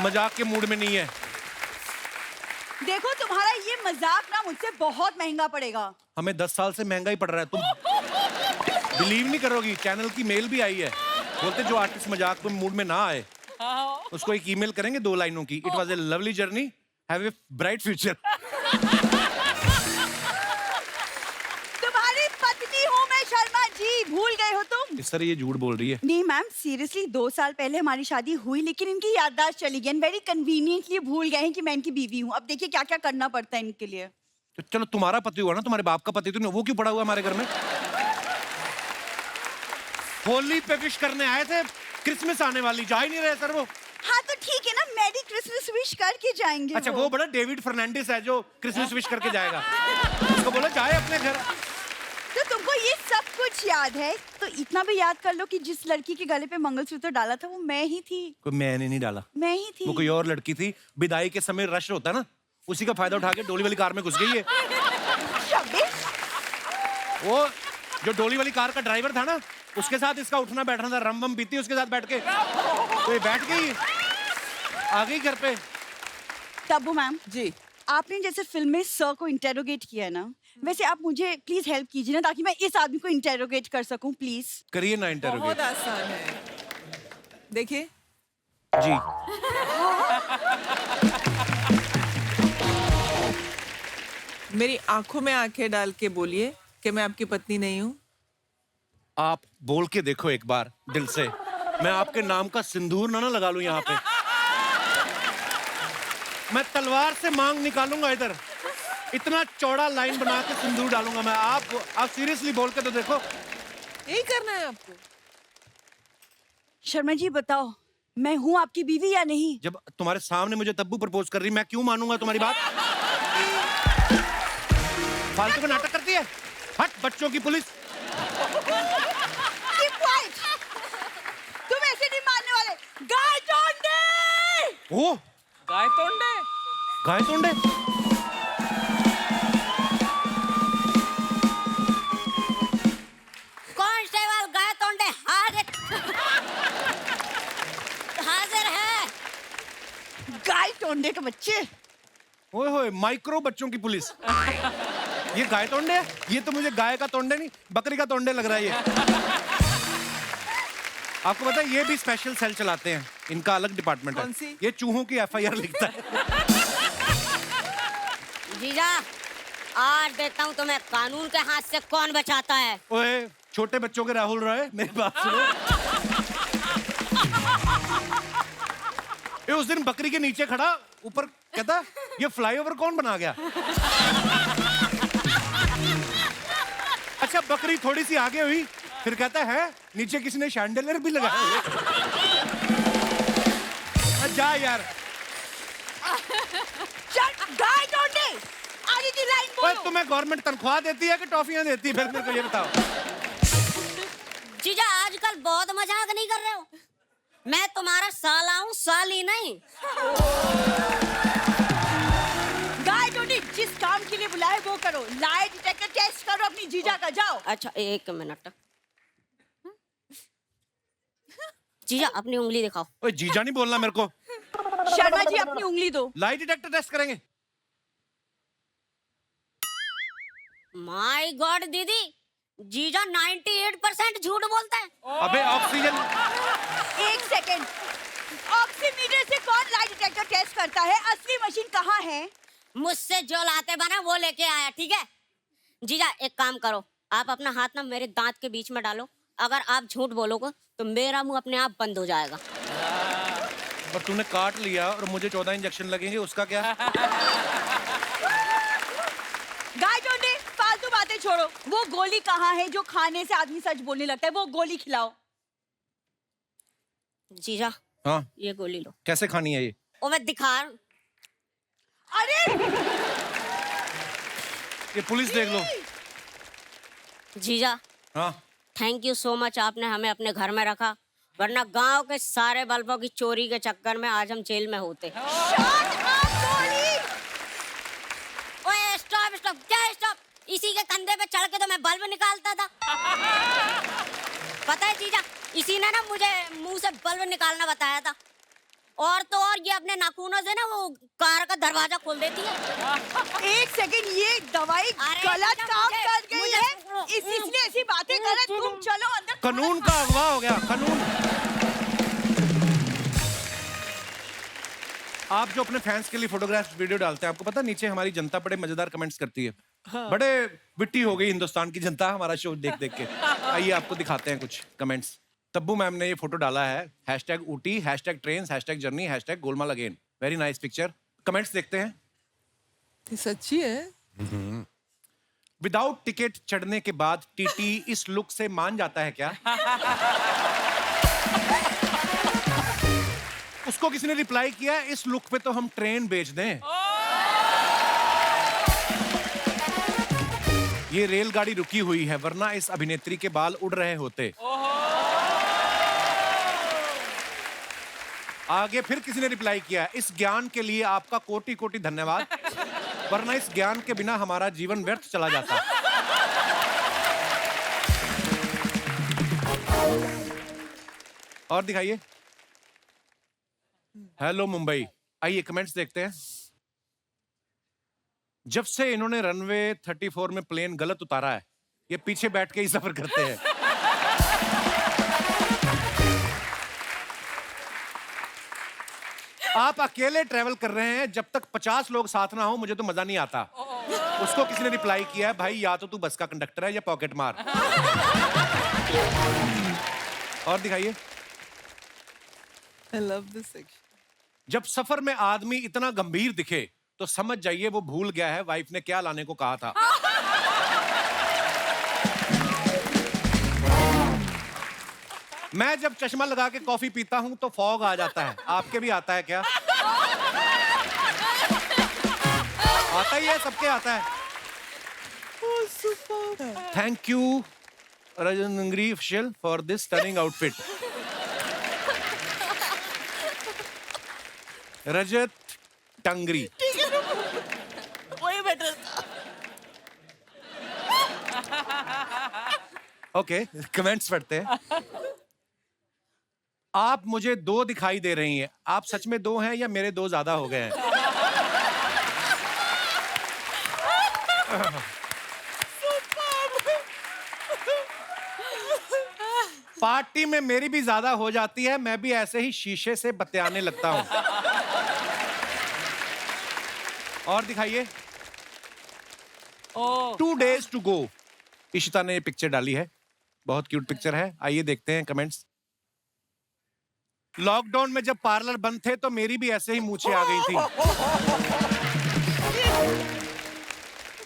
मजाक के मूड में नहीं है।
देखो तुम्हारा ये मजाक ना मुझसे बहुत महंगा पड़ेगा।
हमें 10 साल से महंगा ही पड़ रहा है। तुम बिलीव नहीं करोगी, चैनल की मेल भी आई है, बोलते जो आर्टिस्ट मजाक में मूड में ना आए उसको एक ईमेल करेंगे 2 लाइनों की, it was a lovely journey, have a bright future.
तुम्हारी पत्नी हूँ मैं शर्मा जी, भूल गए हो तुम?
इस तरह ये झूठ बोल रही है।
नहीं मैम, सीरियसली 2 साल पहले हमारी शादी हुई, लेकिन इनकी याददाश्त चली गई। वेरी कन्वीनियंटली भूल गए हैं कि मैं इनकी बीवी हूँ। अब देखिए क्या क्या करना पड़ता है इनके लिए।
तो चलो तुम्हारा पति हुआ ना, तुम्हारे बाप का पति तो नहीं, वो क्यों पड़ा हुआ हमारे घर में? होली पे विश करने आए थे, क्रिसमस आने वाली, जा ही नहीं रहे सर वो।
हाँ तो ठीक है ना, मैरी क्रिसमस विश करके जाएंगे।
अच्छा, वो बड़ा डेविड फर्नांडिस है जो क्रिसमस विश करके जाएगा, उसको बोलो जाए अपने घर।
तो तुमको ये सब कुछ याद है, तो इतना भी याद कर लो कि जिस लड़की के गले पे मंगलसूत्र डाला था वो मैं ही थी।
कोई मैंने नहीं डाला,
मैं ही थी।
वो कोई और लड़की थी। विदाई के समय रश होता है ना, उसी का फायदा उठा के डोली वाली कार में घुस गई है। वो जो डोली वाली कार का ड्राइवर था ना, उसके साथ इसका उठना बैठना था, रम वम पीती उसके साथ बैठ के, तो ये बैठ गई, आ गई घर पे।
तब्बू मैम
जी,
आपने जैसे फिल्म में सर को इंटेरोगेट किया है ना, वैसे आप मुझे प्लीज हेल्प कीजिए ना, ताकि मैं इस आदमी को इंटेरोगेट कर सकूं। प्लीज
करिए ना इंटरव्यू।
बहुत आसान है। देखिए
जी।
मेरी आंखों में आंखें डाल के बोलिए कि मैं आपकी पत्नी नहीं हूँ।
आप बोल के देखो एक बार दिल से, मैं आपके नाम का सिंदूर ना लगा लूं यहाँ पे, मैं तलवार से मांग निकालूंगा इधर, इतना चौड़ा लाइन बना के सिंदूर डालूंगा मैं। आप सीरियसली बोल के तो देखो।
यही करना है आपको?
शर्मा जी बताओ, मैं हूँ आपकी बीवी या नहीं?
जब तुम्हारे सामने मुझे तब्बू प्रपोज कर रही, मैं क्यों मानूंगा तुम्हारी बात? फालतू का नाटक करती है। हट, बच्चों की पुलिस।
Keep quiet! तुम ऐसे नहीं मानने वाले। गाय तोंडे!
ओ,
गाय तोंडे?
गाय तोंडे?
कांस्टेबल गाय तोंडे हाजिर है।
गाय तोंडे के बच्चे।
ओए होए, माइक्रो बच्चों की पुलिस। ये गाय तोंडे है? ये तो मुझे गाय का तोंडे नहीं, बकरी का तोंडे लग रहा है ये। आपको पता है ये भी स्पेशल सेल चलाते हैं, इनका अलग डिपार्टमेंट है।
कौन सी?
ये चूहों की FIR लिखता है।
जीजा, आज देखता हूँ तुम्हें कानून के हाथ से कौन बचाता है।
ओए, छोटे बच्चों के राहुल रॉय, मेरी बात सुनो। ये उस दिन बकरी के नीचे खड़ा, ऊपर कहता ये फ्लाईओवर कौन बना गया? अच्छा, बकरी थोड़ी सी आगे हुई, फिर कहता है नीचे किसी ने शैंडलियर भी लगाया हुआ है। जा यार।
चल गाय तोंडे, आगे की लाइन
ओए,
बोलो।
तुम्हें गवर्नमेंट तनख्वाह देती है कि टॉफियां देती है? फिर मेरे को ये बताओ।
जीजा, आजकल बहुत मजाक नहीं कर रहे हो? मैं तुम्हारा साला हूँ, साली नहीं।
गाय तोंडे, जिस काम के लिए बुलाए वो करो। लाई डिटेक्टर टेस्ट करो अपनी जीजा का, जाओ।
अच्छा, 1 मिनट। जीजा अपनी उंगली दिखाओ।
ओए जीजा नहीं बोलना मेरे को।
शर्मा जी अपनी उंगली दो।
लाई डिटेक्टर टेस्ट करेंगे।
माय गॉड दीदी, जीजा 98% झूठ बोलता है।
अबे ऑक्सीजन।
एक सेकंड, ऑक्सीमीटर से कौन लाई डिटेक्टर टेस्ट करता है? असली मशीन कहाँ है?
मुझसे जो लाते बना वो लेके आया, ठीक है? जीजा एक काम करो, आप अपना हाथ ना मेरे दांत के बीच में डालो। अगर आप झूठ बोलोगे तो मेरा मुंह अपने आप बंद हो जाएगा।
पर तूने काट लिया और मुझे 14 इंजेक्शन लगेंगे, उसका क्या?
गाय टोंडे, फालतू बातें छोड़ो। वो गोली कहाँ है जो खाने से आदमी सच बोलने लगता है? वो गोली खिलाओ।
जीजा
हाँ
ये गोली लो।
कैसे खानी है ये?
ओ मैं दिखा रहा हूं।
अरे
ये पुलिस देख लो।
जीजा
हाँ
थैंक यू सो मच, आपने हमें अपने घर में रखा, वरना गांव के सारे बल्बों की चोरी के चक्कर में आज हम जेल में होते। ओए स्टॉप स्टॉप, क्या स्टॉप? इसी के कंधे पे चढ़ के तो मैं बल्ब निकालता था। पता है जीजा, इसी ने ना मुझे मुंह से बल्ब निकालना बताया था। और तो और ये अपने नाखूनों से ना वो कार का दरवाजा खोल देती है।
एक सेकंड, ये दवाई गलत काम कर गई है, इसलिए ऐसी बातें कर रहे। तुम चलो अंदर।
कानून का अगवा हो गया, कानून। आप जो अपने फैंस के लिए फोटोग्राफ्स वीडियो डालते हैं, आपको पता नीचे हमारी जनता बड़े मजेदार कमेंट्स करती है। बड़े विट्टी हो गई हिंदुस्तान की जनता हमारा शो देख देख के। आइए आपको दिखाते हैं कुछ कमेंट्स। तब्बू मैम ने ये फोटो डाला है, #Ooty, #trains, #journey, #Golmaal again. Very nice picture. Comments देखते हैं।
ये सच्ची है?
विदाउट टिकट चढ़ने के बाद टीटी इस लुक से मान जाता है क्या? उसको किसी ने रिप्लाई किया, इस लुक पे तो हम ट्रेन बेच दें। ये रेलगाड़ी रुकी हुई है, वरना इस अभिनेत्री के बाल उड़ रहे होते। आगे फिर किसी ने रिप्लाई किया, इस ज्ञान के लिए आपका कोटि कोटि धन्यवाद, वरना इस ज्ञान के बिना हमारा जीवन व्यर्थ चला जाता। और दिखाइए। हेलो मुंबई। आइए कमेंट्स देखते हैं। जब से इन्होंने रनवे 34 में प्लेन गलत उतारा है, ये पीछे बैठ के ही सफर करते हैं। आप अकेले ट्रेवल कर रहे हैं, जब तक 50 लोग साथ ना हो मुझे तो मजा नहीं आता। उसको किसी ने रिप्लाई किया है, भाई या तो तू बस का कंडक्टर है या पॉकेट मार। और दिखाइए।
I love this section.
जब सफर में आदमी इतना गंभीर दिखे तो समझ जाइए वो भूल गया है वाइफ ने क्या लाने को कहा था। मैं जब चश्मा लगा के कॉफी पीता हूं तो फॉग आ जाता है। आपके भी आता है क्या? आता ही है, सबके आता है।
Oh, super.
Thank you Rajnangri official for this stunning outfit. Rajat Tangri.
वही बेटर था।
ओके, कमेंट्स पढ़ते हैं। आप मुझे 2 दिखाई दे रही हैं। आप सच में 2 हैं या मेरे 2 ज्यादा हो गए हैं? पार्टी में मेरी भी ज्यादा हो जाती है, मैं भी ऐसे ही शीशे से बतियाने लगता हूं। और दिखाइए। 2 days to go। इशिता ने ये पिक्चर डाली है, बहुत क्यूट पिक्चर है। आइए देखते हैं कमेंट्स। लॉकडाउन में जब पार्लर बंद थे तो मेरी भी ऐसे ही मूंछें आ गई थी।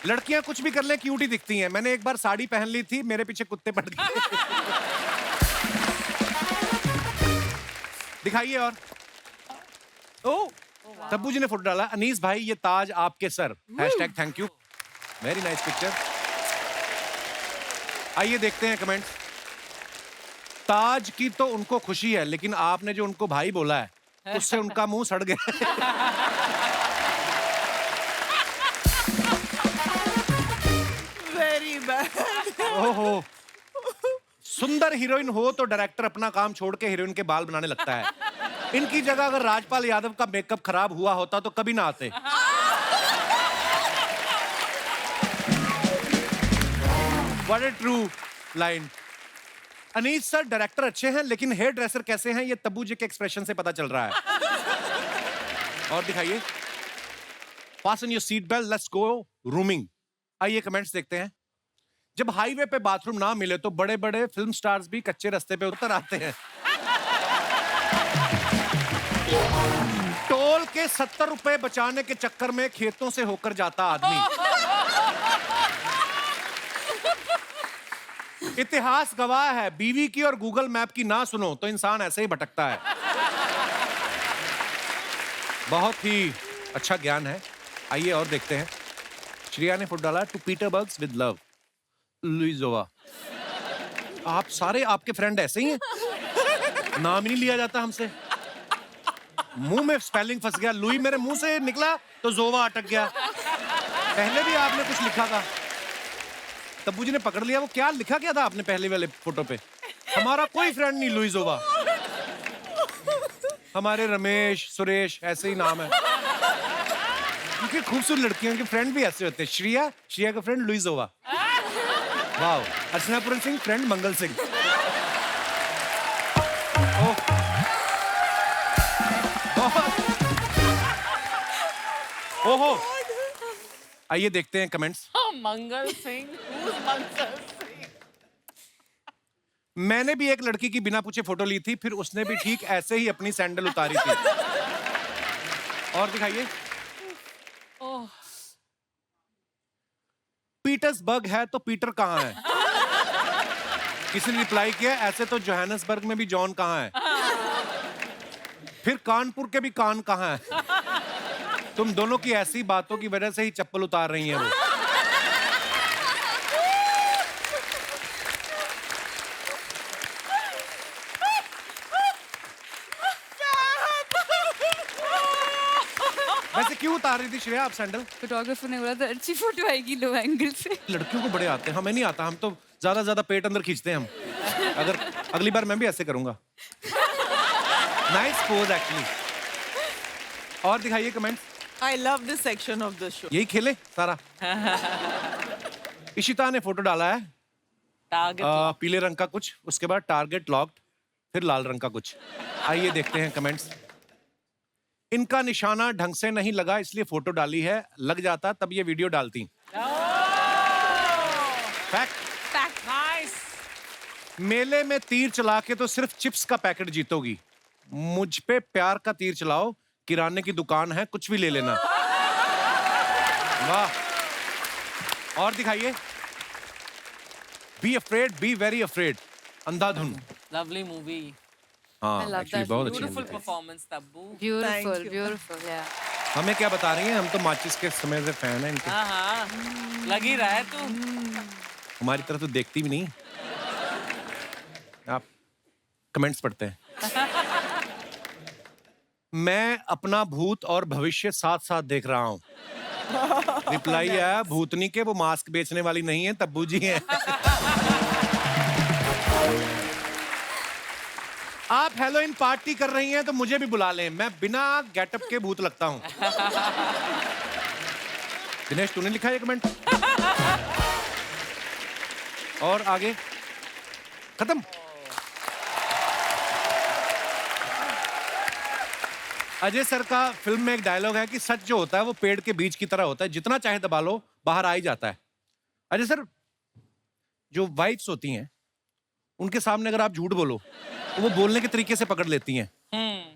लड़कियां कुछ भी कर ले क्यूट ही दिखती हैं। मैंने एक बार साड़ी पहन ली थी, मेरे पीछे कुत्ते पड़ गए। दिखाइए। और तब्बू जी ने फोटो डाला, अनीस भाई ये ताज आपके sir, #thank you. Very nice picture. आइए देखते हैं कमेंट्स। ताज की तो उनको खुशी है, लेकिन आपने जो उनको भाई बोला है उससे उनका मुंह सड़ गया।
Very bad.
ओहो, सुंदर हीरोइन हो तो डायरेक्टर अपना काम छोड़ के हीरोइन के बाल बनाने लगता है। इनकी जगह अगर राजपाल यादव का मेकअप खराब हुआ होता तो कभी ना आते। What a true line. Anees sir director अच्छे हैं लेकिन हेयर ड्रेसर कैसे हैं ये तब्बू जी के एक्सप्रेशन से पता चल रहा है। और दिखाइए। Fasten your seat belt, let's go rooming. आइए कमेंट्स देखते हैं। जब हाईवे पे बाथरूम ना मिले तो बड़े बड़े फिल्म स्टार्स भी कच्चे रास्ते पे उतर आते हैं। टोल के 70 रुपए बचाने के चक्कर में खेतों से होकर जाता आदमी। इतिहास गवाह है, बीवी की और गूगल मैप की ना सुनो तो इंसान ऐसे ही भटकता है। बहुत ही अच्छा ज्ञान है। आइए और देखते हैं। श्रेया ने फुट डाला टू पीटरबर्ग्स विद लव लुइजोवा। आप सारे आपके फ्रेंड ऐसे ही हैं? नाम ही नहीं लिया जाता हमसे। मुंह में स्पेलिंग फंस गया। लुई मेरे मुंह से निकला तो जोवा अटक गया। पहले भी आपने कुछ लिखा था, तब्बू जी ने पकड़ लिया। वो क्या लिखा क्या था आपने पहले वाले फोटो पे? हमारा कोई फ्रेंड नहीं लुइजोवा। हमारे रमेश सुरेश ऐसे ही नाम है। क्योंकि खूबसूरत लड़कियों के फ्रेंड भी ऐसे होते हैं। श्रेया का friend लुइजोवा। Wow. Archana Puran Singh friend Mangal Singh. ओहो। आइए देखते हैं कमेंट्स।
मंगल सिंह।
मैंने भी एक लड़की की बिना पूछे फोटो ली थी, फिर उसने भी ठीक ऐसे ही अपनी सैंडल उतारी थी। और दिखाइए। पीटर्सबर्ग है तो पीटर कहाँ है? किसी ने रिप्लाई किया ऐसे तो जोहानसबर्ग में भी जॉन कहाँ है? फिर कानपुर के भी कान कहाँ है? तुम दोनों की ऐसी बातों की वजह से ही चप्पल उतार रही हैं वो। वैसे क्यों उतार रही थी श्रेया आप सैंडल?
फोटोग्राफर ने बोला था अच्छी फोटो आएगी लो एंगल से।
लड़कियों को बड़े आते हैं, हमें नहीं आता। हम तो ज्यादा पेट अंदर खींचते हैं हम। अगर अगली बार मैं भी ऐसे करूंगा। Nice pose actually. और दिखाइए comment.
I love this section of the show.
यही खेले सारा। इशिता ने फोटो डाला है पीले रंग का कुछ, उसके बाद टारगेट लॉक्ड, फिर लाल रंग का कुछ। आइए देखते हैं कमेंट्स। इनका निशाना ढंग से नहीं लगा इसलिए फोटो डाली है, लग जाता तब ये वीडियो डालती। फैक्ट।
Nice.
मेले में तीर चला के तो सिर्फ चिप्स का पैकेट जीतोगी। मुझ पे प्यार का तीर चलाओ, किराने की दुकान है कुछ भी ले लेना। वाह। और दिखाइए। Be afraid be very afraid, Andhadhun.
Lovely movie.
हाँ
I love
एक्चुअली
that.
बहुत अच्छी
Beautiful
movie है।
performance, Tabbu.
ब्यूटीफुल या
हमें क्या बता रही हैं? हम तो माचिस के समय से फैन हैं इनके।
हाँ लग ही रहा है तू।
हमारी तरफ तो देखती भी नहीं। आप कमेंट्स पढ़ते हैं। मैं अपना भूत और भविष्य साथ साथ देख रहा हूं। रिप्लाई आया भूतनी के, वो मास्क बेचने वाली नहीं है, तब्बू जी हैं। आप हेलोइन पार्टी कर रही हैं तो मुझे भी बुला लें, मैं बिना गेटअप के भूत लगता हूं। दिनेश तूने लिखा है कमेंट। और आगे खत्म। अजय सर का फिल्म में एक डायलॉग है कि सच जो होता है वो पेड़ के बीज की तरह होता है, जितना चाहे दबा लो बाहर आ ही जाता है। अजय सर, जो वाइफ्स होती हैं उनके सामने अगर आप झूठ बोलो तो वो बोलने के तरीके से पकड़ लेती हैं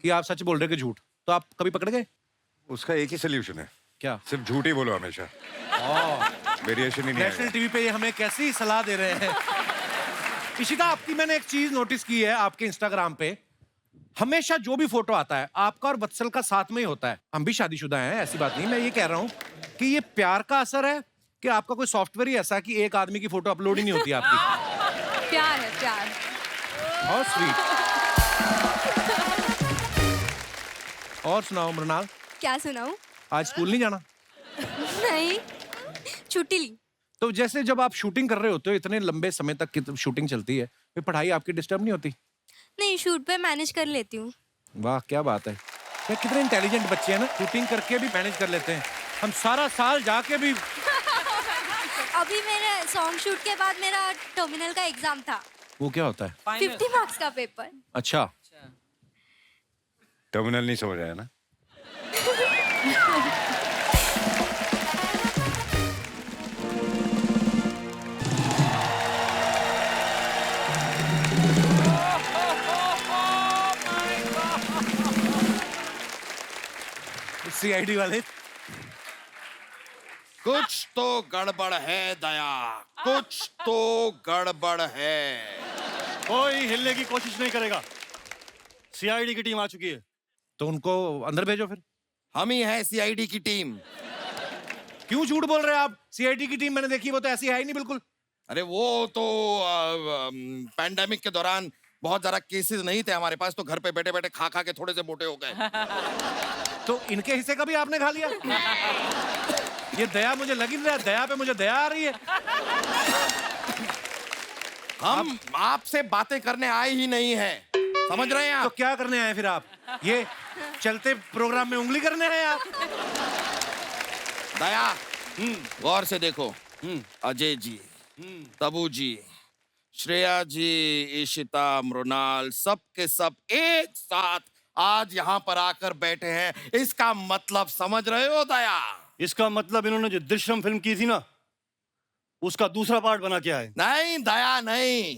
कि आप सच बोल रहे हो कि झूठ। तो आप कभी पकड़ गए?
उसका एक ही सोल्यूशन है,
क्या?
सिर्फ झूठ ही बोलो हमेशा। वेरिएशन ही नहीं
नेशनल
आएगा।
टीवी पे ये हमें कैसी सलाह दे रहे हैं। इशिता, आपकी मैंने एक चीज नोटिस की है, आपके इंस्टाग्राम पे हमेशा जो भी फोटो आता है आपका और वत्सल का साथ में ही होता है। हम भी शादीशुदा हैं, ऐसी बात नहीं। मैं ये कह रहा हूँ कि ये प्यार का असर है कि आपका कोई सॉफ्टवेयर ही ऐसा है कि एक आदमी की फोटो अपलोड ही नहीं होती आपकी।
प्यार है प्यार।
बहुत स्वीट। और सुनाओ मृणाल,
क्या सुनाऊं?
आज स्कूल नहीं जाना?
नहीं, छुट्टी ली।
तो जैसे जब आप शूटिंग कर रहे होते हो इतने लंबे समय तक की शूटिंग चलती है, फिर पढ़ाई आपकी डिस्टर्ब नहीं होती?
नहीं, शूट पे मैनेज कर लेती हूँ।
वाह क्या बात है, ये कितने इंटेलिजेंट बच्चे हैं ना, शूटिंग करके भी मैनेज कर लेते हैं। हम सारा साल जाके भी।
अभी मेरे सॉन्ग शूट के बाद मेरा टर्मिनल का एग्जाम था।
वो क्या होता है?
50 मार्क्स का पेपर।
अच्छा,
टर्मिनल नहीं समझ आया ना?
सीआईडी वाले।
कुछ तो गड़बड़ है दया, कुछ तो गड़बड़ है।
कोई हिलने की कोशिश नहीं करेगा। सीआईडी की टीम आ चुकी है।
तो उनको अंदर भेजो फिर।
हम ही हैं सीआईडी की टीम।
क्यों झूठ बोल रहे हैं आप? सीआईडी की टीम मैंने देखी, वो तो ऐसी है ही नहीं बिल्कुल।
अरे वो तो पैंडेमिक के दौरान बहुत ज्यादा केसेस नहीं थे हमारे पास, तो घर पे बैठे बैठे खा खा के थोड़े से मोटे हो गए।
तो इनके हिस्से का भी आपने खा लिया? ये दया मुझे लग ही नहीं रहा, दया पे मुझे दया आ रही है।
हम आपसे बातें करने आए ही नहीं हैं, समझ रहे हैं
तो
आप?
क्या करने आए फिर आप? ये चलते प्रोग्राम में उंगली करने हैं आप?
दया, गौर से देखो, अजय जी, तबू जी, श्रेया जी, ईशिता, मृणाल, सब के सब एक साथ आज यहाँ पर आकर बैठे हैं। इसका मतलब समझ रहे हो दया?
इसका मतलब इन्होंने जो दृश्यम फिल्म की थी ना, उसका दूसरा पार्ट बना के आए।
नहीं दया नहीं,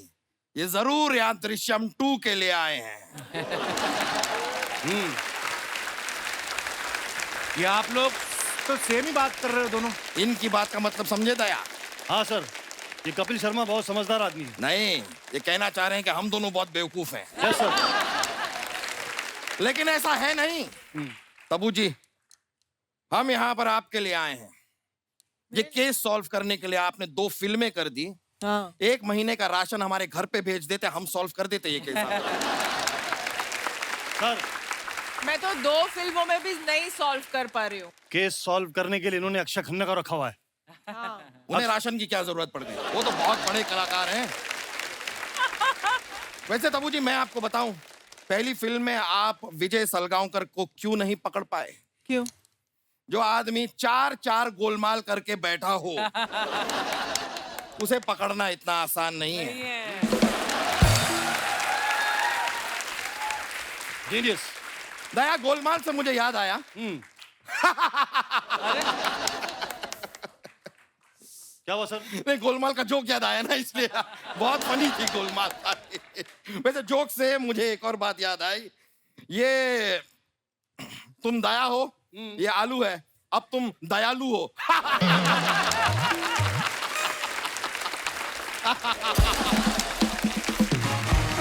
ये जरूर यहाँ दृश्यम 2 के लिए आए हैं।
ये आप लोग तो सेम ही बात कर रहे हो दोनों।
इनकी बात का मतलब समझे दया?
हाँ सर, ये कपिल शर्मा बहुत समझदार आदमी है।
नहीं, ये कहना चाह रहे हैं कि हम दोनों बहुत बेवकूफ हैं।
Yes sir.
लेकिन ऐसा है नहीं। तबू जी, हम यहाँ पर आपके लिए आए हैं। ये केस सॉल्व करने के लिए आपने 2 फिल्में कर दी।
हाँ
1 महीने का राशन हमारे घर पे भेज देते, हम सॉल्व कर देते ये केस।
सर,
मैं तो 2 फिल्मों में भी नहीं सॉल्व कर पा रही हूँ।
केस सॉल्व करने के लिए इन्होंने अक्षय खन्ना को रखा हुआ है।
उन्हें राशन की क्या जरूरत पड़ गई? वो तो बहुत बड़े कलाकार हैं। वैसे तबू जी, मैं आपको बताऊं, पहली फिल्म में आप विजय सलगांवकर को क्यों नहीं पकड़ पाए?
क्यों?
जो आदमी 4 गोलमाल करके बैठा हो, उसे पकड़ना इतना आसान नहीं है।
जीनियस।
दया, गोलमाल से मुझे याद आया।
क्या हुआ सर?
नहीं, गोलमाल का जोक याद आया ना, इसलिए बहुत फनी थी गोलमाल। वैसे जोक से मुझे एक और बात याद आई। ये तुम दया हो, ये आलू है, अब तुम दयालु हो।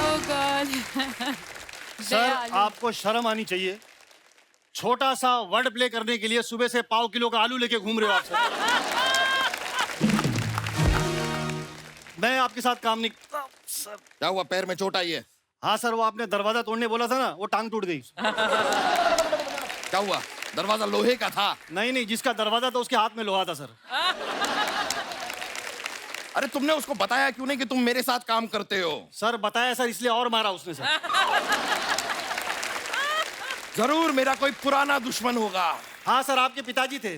Oh God.
सर, आपको शर्म आनी चाहिए। छोटा सा वर्ड प्ले करने के लिए सुबह से पाव किलो का आलू लेके घूम रहे हो आप सर। मैं आपके साथ काम नहीं। सर,
क्या हुआ, पैर में चोट आई है?
हाँ सर, वो आपने दरवाजा तोड़ने बोला था ना, वो टांग टूट गई।
क्या हुआ, दरवाजा लोहे का था?
नहीं नहीं, जिसका दरवाजा था उसके हाथ में लोहा था सर।
अरे तुमने उसको बताया क्यों नहीं कि तुम मेरे साथ काम करते हो?
सर बताया सर, इसलिए और मारा उसने सर।
जरूर मेरा कोई पुराना दुश्मन होगा।
हाँ सर, आपके पिताजी थे।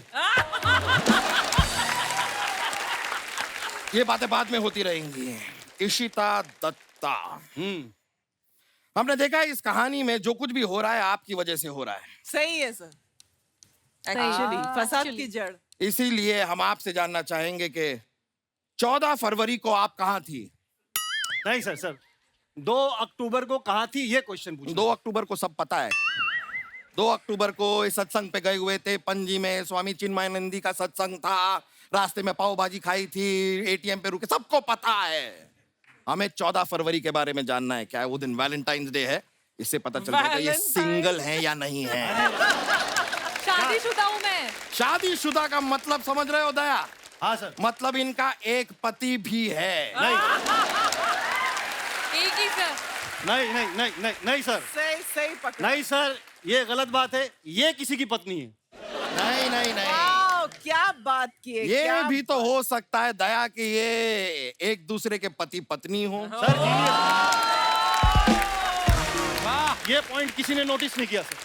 ये बातें बाद में होती रहेंगी। इशिता दत्ता, हमने देखा है इस कहानी में जो कुछ भी हो रहा है आपकी वजह से हो रहा है।
सही है सर। एक्चुअली फसाद की जड़।
इसीलिए हम आपसे जानना चाहेंगे कि 14 फरवरी को आप कहाँ थी?
नहीं सर, सर 2 अक्टूबर को कहाँ थी, ये क्वेश्चन पूछो।
2 अक्टूबर को सब पता है। 2 अक्टूबर को इस सत्संग पे गए हुए थे, पणजी में स्वामी चिन्मयानंदी का सत्संग था, रास्ते में पाव भाजी खाई थी, एटीएम पे रुके, सबको पता है। हमें 14 फरवरी के बारे में जानना है। क्या है वो दिन वैलेंटाइंस डे है? इससे पता चल जाएगा ये सिंगल है या नहीं है।
शादीशुदा हूँ मैं।
शादीशुदा का मतलब समझ रहे हो दया?
हाँ सर।
मतलब इनका एक पति भी है।
नहीं
एक ही सर।
नहीं नहीं नहीं नहीं नहीं सर,
सही सही पकड़ा।
नहीं सर, ये गलत बात है। ये किसी की पत्नी है।
नहीं नहीं नहीं,
क्या बात की है,
ये
क्या
भी तो हो सकता है दया कि ये एक दूसरे के पति पत्नी हो।
सर वाह, ये पॉइंट किसी ने नोटिस नहीं किया सर।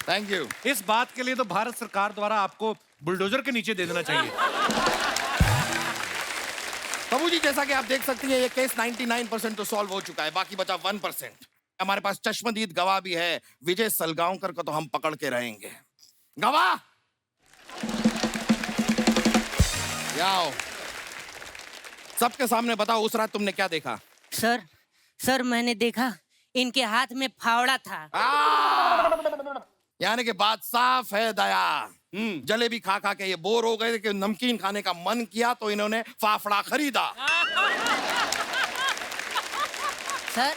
Thank you.
इस बात के लिए तो भारत सरकार द्वारा आपको बुलडोजर के नीचे दे देना चाहिए।
प्रभु जी, जैसा कि आप देख सकती हैं, ये केस 99% तो सॉल्व हो चुका है, बाकी बचा 1%। हमारे पास चश्मदीद गवाह भी है, विजय सलगांवकर को तो हम पकड़ के रहेंगे। गवाह आओ, सबके सामने बताओ, उस रात तुमने क्या देखा?
सर मैंने देखा इनके हाथ में फावड़ा था।
यानी कि बात साफ है दया। जलेबी खा खा के ये बोर हो गए कि नमकीन खाने का मन किया तो इन्होंने फाफड़ा खरीदा।
सर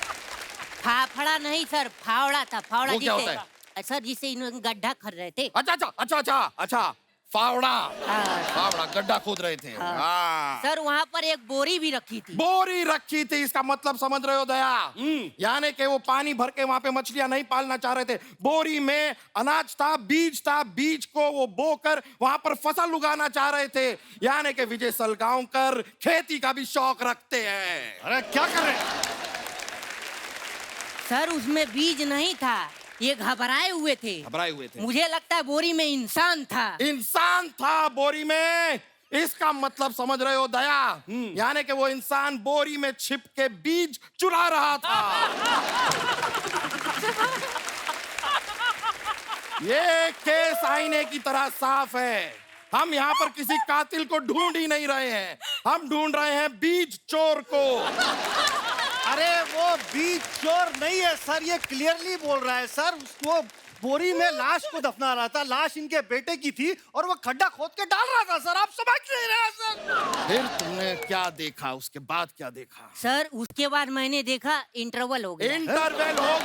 फाफड़ा नहीं सर, फावड़ा था। फावड़ा
वो क्या
जिसे
होता
सर जिसे इन्होंने गड्ढा कर रहे थे।
अच्छा, फावड़ा।
हाँ।
फावड़ा गड्ढा खोद रहे थे। हाँ।
सर वहाँ पर एक बोरी भी रखी थी।
बोरी रखी थी, इसका मतलब समझ रहे हो दया? यानी कि वो पानी भर के वहां पे मछलियां नहीं पालना चाह रहे थे। बोरी में अनाज था, बीज को वो बोकर वहां पर फसल उगाना चाह रहे थे। यानी कि विजय सलगांवकर खेती का भी शौक रखते हैं।
अरे क्या कर रहे हैं?
सर उसमें बीज नहीं था, ये घबराए हुए थे। मुझे लगता है बोरी में इंसान था।
इंसान था बोरी में, इसका मतलब समझ रहे हो दया? यानी कि वो इंसान बोरी में छिप के बीज चुरा रहा था। ये केस आईने की तरह साफ है। हम यहाँ पर किसी कातिल को ढूंढ ही नहीं रहे हैं, हम ढूंढ रहे हैं बीज चोर को।
अरे वो बीज चोर नहीं है सर, ये क्लियरली बोल रहा है सर। वो बोरी में लाश को दफना रहा था, लाश इनके बेटे की थी और वो खड्डा खोद के डाल रहा था सर। आप समझ नहीं रहे सर।
फिर तुमने क्या देखा? उसके बाद क्या देखा?
सर उसके बाद मैंने देखा इंटरवल हो गया।
इंटरवल हो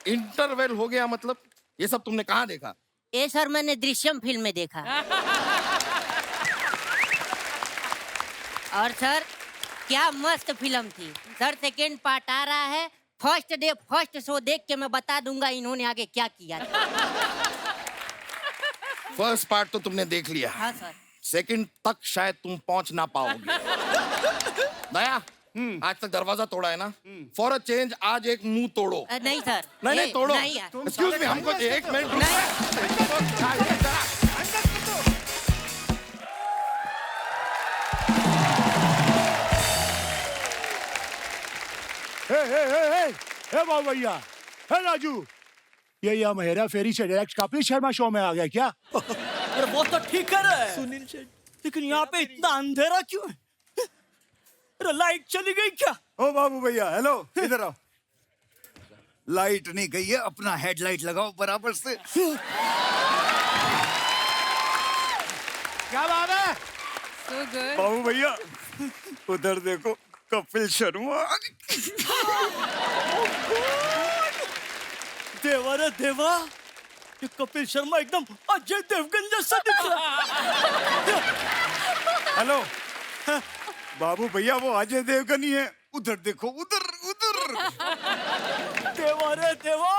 इंटरवल हो गया मतलब? ये सब तुमने कहाँ देखा?
ये सर मैंने दृश्यम फिल्म में देखा। और सर क्या मस्त फिल्म थी सर। सेकेंड पार्ट आ रहा है, फर्स्ट डे फर्स्ट शो देख के मैं बता दूंगा इन्होंने आगे क्या किया।
फर्स्ट पार्ट तो तुमने देख लिया।
हाँ सर।
सेकंड तक शायद तुम पहुंच ना पाओगे। दया, आज तक दरवाजा तोड़ा है ना? फॉर अ चेंज आज एक मुंह तोड़ो।
नहीं सर।
नहीं तोड़ो।
नहीं यार।
एक्सक्यूज मी, हमको एक मिनट
हे बाबू भैया, हे राजू, ये यहाँ हेरा फेरी से डायरेक्ट कपिल शर्मा शो में आ गया क्या?
अरे वो तो ठीक कर रहा है सुनील शेठ, लेकिन यहाँ पे इतना अंधेरा क्यों है? अरे लाइट चली गई क्या?
ओ बाबू भैया, हेलो, इधर आओ। लाइट नहीं गई है, अपना हेडलाइट लगाओ बराबर से।
क्या बात है?
So good.
बाबू भैया उधर देखो, कपिल शर्मा।
देवा रे देवा, ये कपिल शर्मा एकदम अजय देवगन जैसा दिख रहा।
हेलो बाबू भैया, वो अजय देवगन ही है। उधर देखो, उधर उधर।
देवा रे देवा,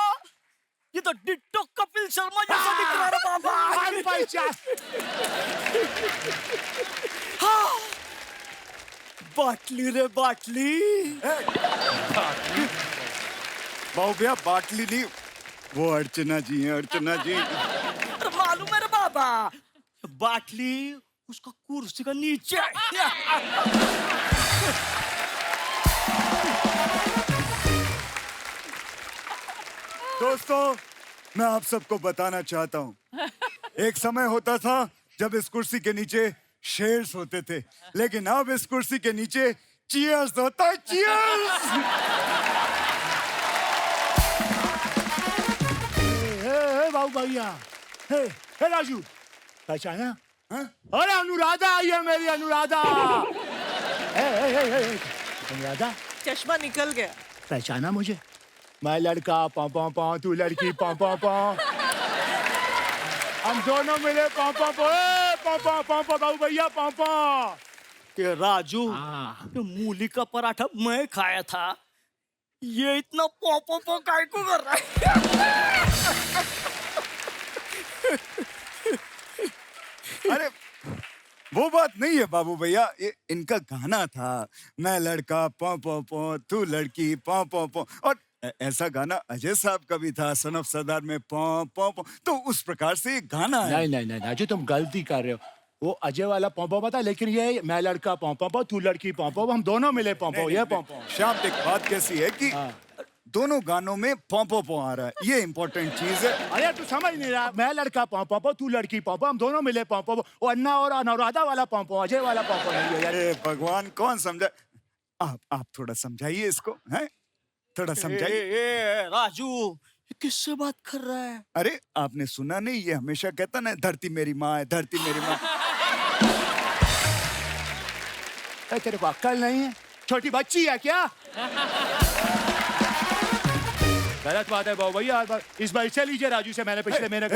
ये तो डिट्टो कपिल शर्मा जैसा दिख रहा है बाबा। हाँ, बाटली रे बाटली।
बाबू भैया बाटली नहीं, वो अर्चना जी हैं, अर्चना जी।
मालूम है रे बाबा, बाटली उसका कुर्सी का नीचे है।
दोस्तों, मैं आप सबको बताना चाहता हूँ, एक समय होता था जब इस कुर्सी के नीचे शेर्स होते थे, लेकिन अब इस कुर्सी के नीचे चीयर्स होता है। चीयर्स। बाबू भैया, हे राजू, पहचाना? अरे अनुराधा आई है, मेरी अनुराधा। अनुराधा,
चश्मा निकल गया।
पहचाना मुझे? मैं लड़का पौ पौ पौ, तू लड़की पौ पौ पौ, हम दोनों मिले पौ पौ पौ, पौ पौ पौ पौ, बाबू भैया पौ पौ।
ये राजू, ये मूली का पराठा मैं खाया था, ये इतना पो काय को कर रहा है?
अरे वो बात नहीं है बाबू भैया, ये इनका गाना था, मैं लड़का पौ पौ पौ तू लड़की पौ पौ पौ, और ऐसा गाना अजय साहब का भी था, सन ऑफ सरदार में पौ पौ पौ, तो उस प्रकार से ये गाना है।
नहीं नहीं नहीं राजू, तुम गलती कर रहे हो। वो अजय वाला पौ था, लेकिन ये मैं लड़का पौ तू लड़की पौ, हम दोनों मिले पौ, ये पौ।
श्याम देख, बात कैसी है कि दोनों गानों में पौ आ रहा है, ये इम्पोर्टेंट चीज है।
अरे तू समझ नहीं रहा, मैं लड़का पौ तू लड़की पौ, हम दोनों मिले पौ, वो अन्ना और अनुराधा वाला पौ, अजय वाला पौ नहीं है यार।
अरे भगवान, कौन समझा? आप थोड़ा समझाइए इसको, हैं? थोड़ा समझाइए।
राजू, ये किससे बात कर रहा है?
अरे आपने सुना नहीं, ये हमेशा कहता ना, धरती मेरी माँ है, धरती मेरी माँ।
तेरे को अक्ल नहीं है? छोटी बच्ची है क्या? गलत बात है बाबू भैया, इस बार इससे लीजिए राजू से, मैंने पिछले महीने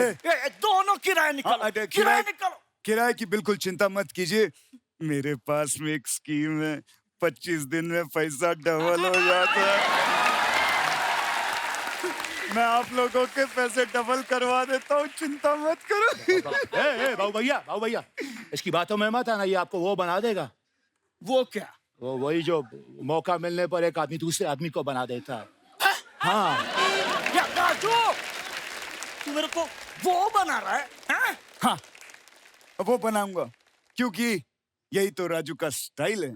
दोनों किराए निकालो, किराए निकालो।
किराए की बिल्कुल चिंता मत कीजिए, मेरे पास में एक स्कीम है, 25 दिन में पैसा डबल हो जाता है। मैं आप लोगों के पैसे डबल करवा देता हूँ, चिंता मत करो।
बाबू भैया इसकी बातों में मत आना, ये आपको वो बना देगा।
वो क्या?
वो वही जो मौका मिलने पर एक आदमी दूसरे आदमी को बना देता है। हाँ
क्या राजू, तू मेरे को वो बना रहा है?
हाँ, वो बनाऊंगा, क्योंकि यही तो राजू का स्टाइल है।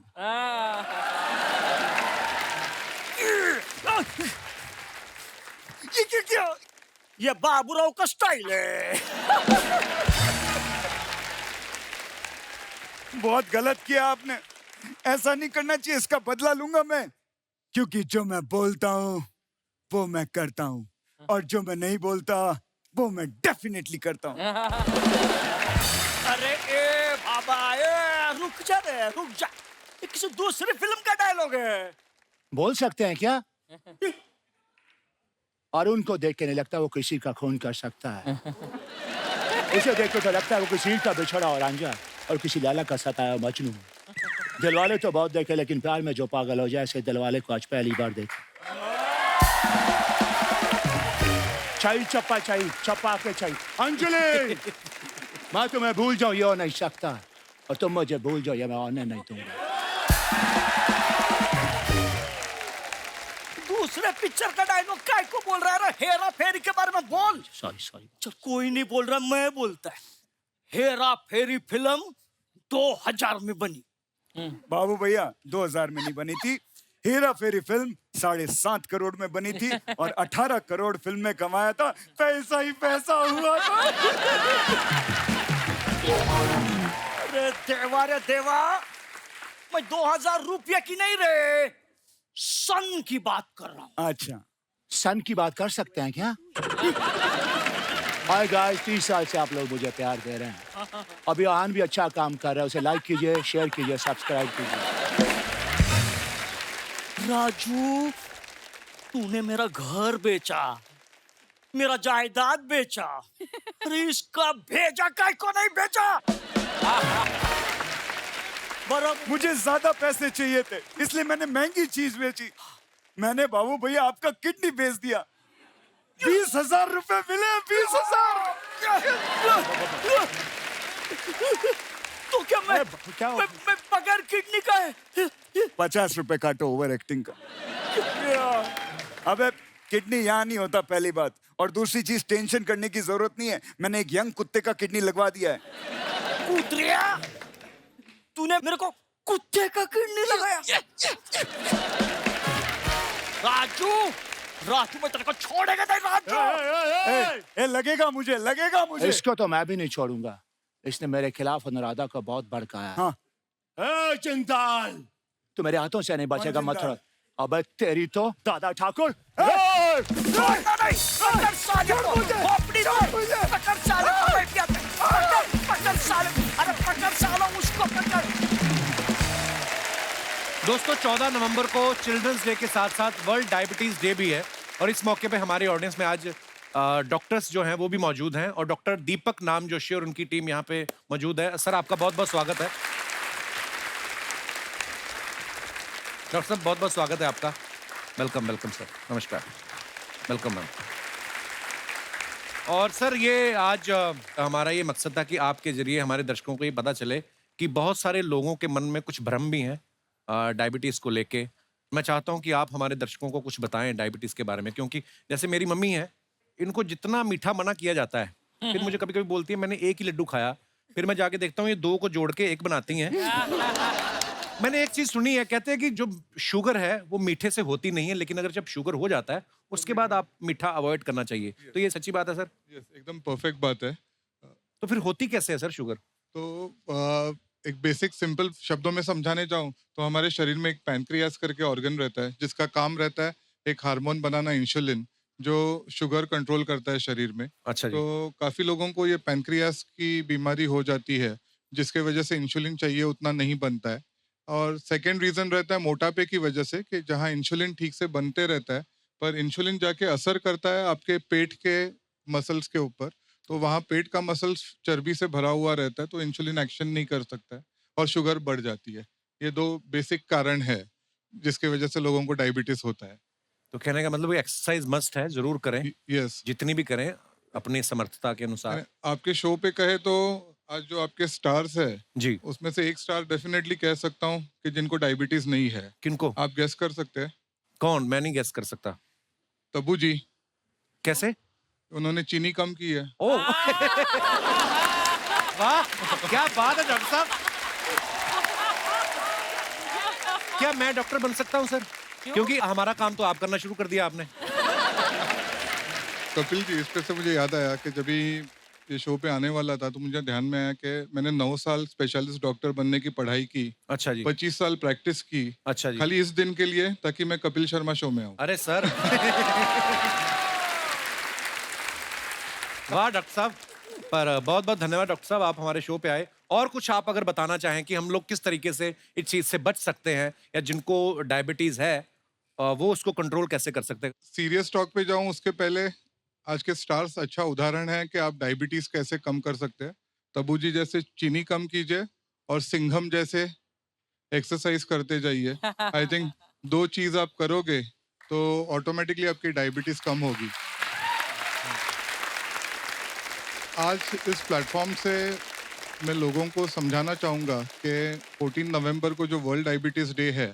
ये क्या? ये बाबूराव का स्टाइल है।
बहुत गलत किया आपने, ऐसा नहीं करना चाहिए, इसका बदला लूंगा मैं, क्योंकि जो मैं बोलता हूँ वो मैं करता हूँ, और जो मैं नहीं बोलता वो मैं डेफिनेटली करता हूँ।
अरे ए बाबा, रुक जा रे, रुक जा, ये किसी दूसरी फिल्म का डायलॉग है।
बोल सकते हैं क्या? और उनको देख के नहीं लगता वो किसी का खून कर सकता है। इसे देख के तो लगता है वो किसी का बिछड़ा और रांझा और किसी लाला का सताया मजनू। दिलवाले तो बहुत देखे, लेकिन प्यार में जो पागल हो जाए, ऐसे दिलवाले को आज पहली बार देखे। चाहिए चप्पा के चाहिए। अंजलि, मैं तुम्हें भूल जाऊं ये हो नहीं सकता, और तुम मुझे भूल जाओ ये मैं होने नहीं दूंगा।
दूसरे पिक्चर का डायलॉग काय को बोल रहा है? हेरा फेरी के बारे में बोल।
सॉरी।
चल, कोई नहीं बोल रहा, मैं बोलता है। हेरा फेरी फिल्म 2000 में बनी।
बाबू भैया, 2000 में नहीं बनी थी, हेरा फेरी फिल्म 7.5 करोड़ में बनी थी, और 18 करोड़ फिल्म में कमाया था, पैसा ही पैसा हुआ था।
अरे देवा, मैं 2000 रुपया की नहीं रे, सन की बात कर रहा हूँ।
अच्छा,
सन की बात कर सकते हैं क्या? हाय गाइस, 30 साल से आप लोग मुझे प्यार दे रहे हैं। अभी आन भी अच्छा काम कर रहा है, उसे लाइक कीजिए, शेयर कीजिए, सब्सक्राइब कीजिए।
राजू, तूने मेरा घर बेचा, मेरा जायदाद बेचा, अरे इसका भेजा काय को नहीं बेचा?
बराबर, मुझे ज्यादा पैसे चाहिए थे, इसलिए मैंने महंगी चीज बेची। मैंने बाबू भैया आपका किडनी बेच दिया, 20,000 रुपए मिले। 20,000।
तो क्या मैं बगैर किडनी का है?
50 रुपए काटो ओवर एक्टिंग का। अबे किडनी यहाँ नहीं होता, पहली बात, और दूसरी चीज, टेंशन करने की जरूरत नहीं है, मैंने एक यंग कुत्ते का किडनी लगवा दिया है।
कुत्रिया, तूने मेरे को कुत्ते का किडनी लगाया? राजू, मैं तेरे को छोड़ेगा नहीं राजू।
लगेगा मुझे।
इसको तो मैं भी नहीं छोड़ूंगा, इसने मेरे खिलाफ अनुराधा को बहुत भड़काया। हाँ। चिंताल, तू मेरे हाथों से नहीं बचेगा, मत छोड़। अबे तेरी तो दादा ठाकुर।
दोस्तों, 14 नवंबर को चिल्ड्रंस डे के साथ साथ वर्ल्ड डायबिटीज डे भी है, और इस मौके पे हमारे ऑडियंस में आज डॉक्टर्स जो हैं वो भी मौजूद हैं, और डॉक्टर दीपक नाम जोशी और उनकी टीम यहाँ पे मौजूद है। सर, आपका बहुत बहुत स्वागत है। डॉक्टर साहब, बहुत बहुत स्वागत है आपका।
वेलकम वेलकम सर, नमस्कार, वेलकम मैम। और सर ये आज हमारा ये मकसद था कि आपके जरिए हमारे दर्शकों को ये पता चले कि बहुत सारे लोगों के मन में कुछ भ्रम भी हैं डायबिटीज़ को लेके। मैं चाहता हूं कि आप हमारे दर्शकों को कुछ बताएं डायबिटीज़ के बारे में, क्योंकि जैसे मेरी मम्मी है, इनको जितना मीठा मना किया जाता है, फिर मुझे कभी कभी बोलती है मैंने एक ही लड्डू खाया, फिर मैं जाके देखता हूँ ये 2 को जोड़ के 1 बनाती हैं। मैंने एक चीज सुनी है, कहते हैं कि जो शुगर है वो मीठे से होती नहीं है, लेकिन अगर जब शुगर हो जाता है उसके बाद आप मीठा अवॉइड करना चाहिए। तो ये सच्ची बात है सर?
एकदम परफेक्ट बात है।
तो फिर होती कैसे है सर शुगर?
तो एक बेसिक सिंपल शब्दों में समझाने जाऊं तो हमारे शरीर में एक पैनक्रियास करके ऑर्गन रहता है जिसका काम रहता है एक हार्मोन बनाना, इंसुलिन, जो शुगर कंट्रोल करता है शरीर में।
अच्छा जी।
तो काफी लोगों को ये पैनक्रियास की बीमारी हो जाती है जिसके वजह से इंसुलिन चाहिए उतना नहीं बनता है। और सेकेंड रीजन रहता है मोटापे की वजह से, कि जहाँ इंसुलिन ठीक से बनते रहता है पर इंसुलिन जाके असर करता है आपके पेट के मसल्स के ऊपर, तो वहाँ पेट का मसल्स चर्बी से भरा हुआ रहता है तो इंसुलिन एक्शन नहीं कर सकता है और शुगर बढ़ जाती है। ये 2 बेसिक कारण है जिसकी वजह से लोगों को डायबिटीज होता है।
तो कहने का मतलब एक्सरसाइज मस्ट है, जरूर करें।
यस,
जितनी भी करें अपनी समर्थता के अनुसार।
आपके शो पे कहे तो आज जो आपके स्टार्स है
जी,
उसमें से एक स्टार डेफिनेटली कह सकता हूँ कि जिनको डायबिटीज नहीं है।
किनको?
आप गेस कर सकते हैं?
कौन? मैं नहीं गेस कर सकता।
तब्बू जी।
कैसे?
उन्होंने चीनी कम की है।
ओ वाह, क्या बात है डॉक्टर साहब। क्या मैं डॉक्टर बन सकता हूँ सर? क्योंकि हमारा काम तो आप करना शुरू कर दिया आपने।
कपिल जी, इस पे से मुझे याद आया कि जब भी ये शो पे आने वाला था तो मुझे ध्यान में आया कि मैंने 9 साल स्पेशलिस्ट डॉक्टर बनने की पढ़ाई की।
अच्छा जी।
25 साल प्रैक्टिस की।
अच्छा जी।
खाली इस दिन के लिए ताकि मैं कपिल शर्मा शो में आऊं।
अरे सर वाह डॉक्टर साहब, पर बहुत बहुत धन्यवाद डॉक्टर साहब, आप हमारे शो पे आए। और कुछ आप अगर बताना चाहें कि हम लोग किस तरीके से इस चीज से बच सकते हैं, या जिनको डायबिटीज है वो उसको कंट्रोल कैसे कर सकते हैं?
सीरियस टॉक पे जाऊं उसके पहले आज के स्टार्स अच्छा उदाहरण है कि आप डायबिटीज कैसे कम कर सकते हैं। तब्बू जी जैसे चीनी कम कीजिए और सिंघम जैसे एक्सरसाइज करते जाइए। आई थिंक 2 चीज आप करोगे तो ऑटोमेटिकली आपकी डायबिटीज कम होगी। आज इस प्लेटफॉर्म से मैं लोगों को समझाना चाहूँगा कि 14 नवंबर को जो वर्ल्ड डायबिटीज़ डे है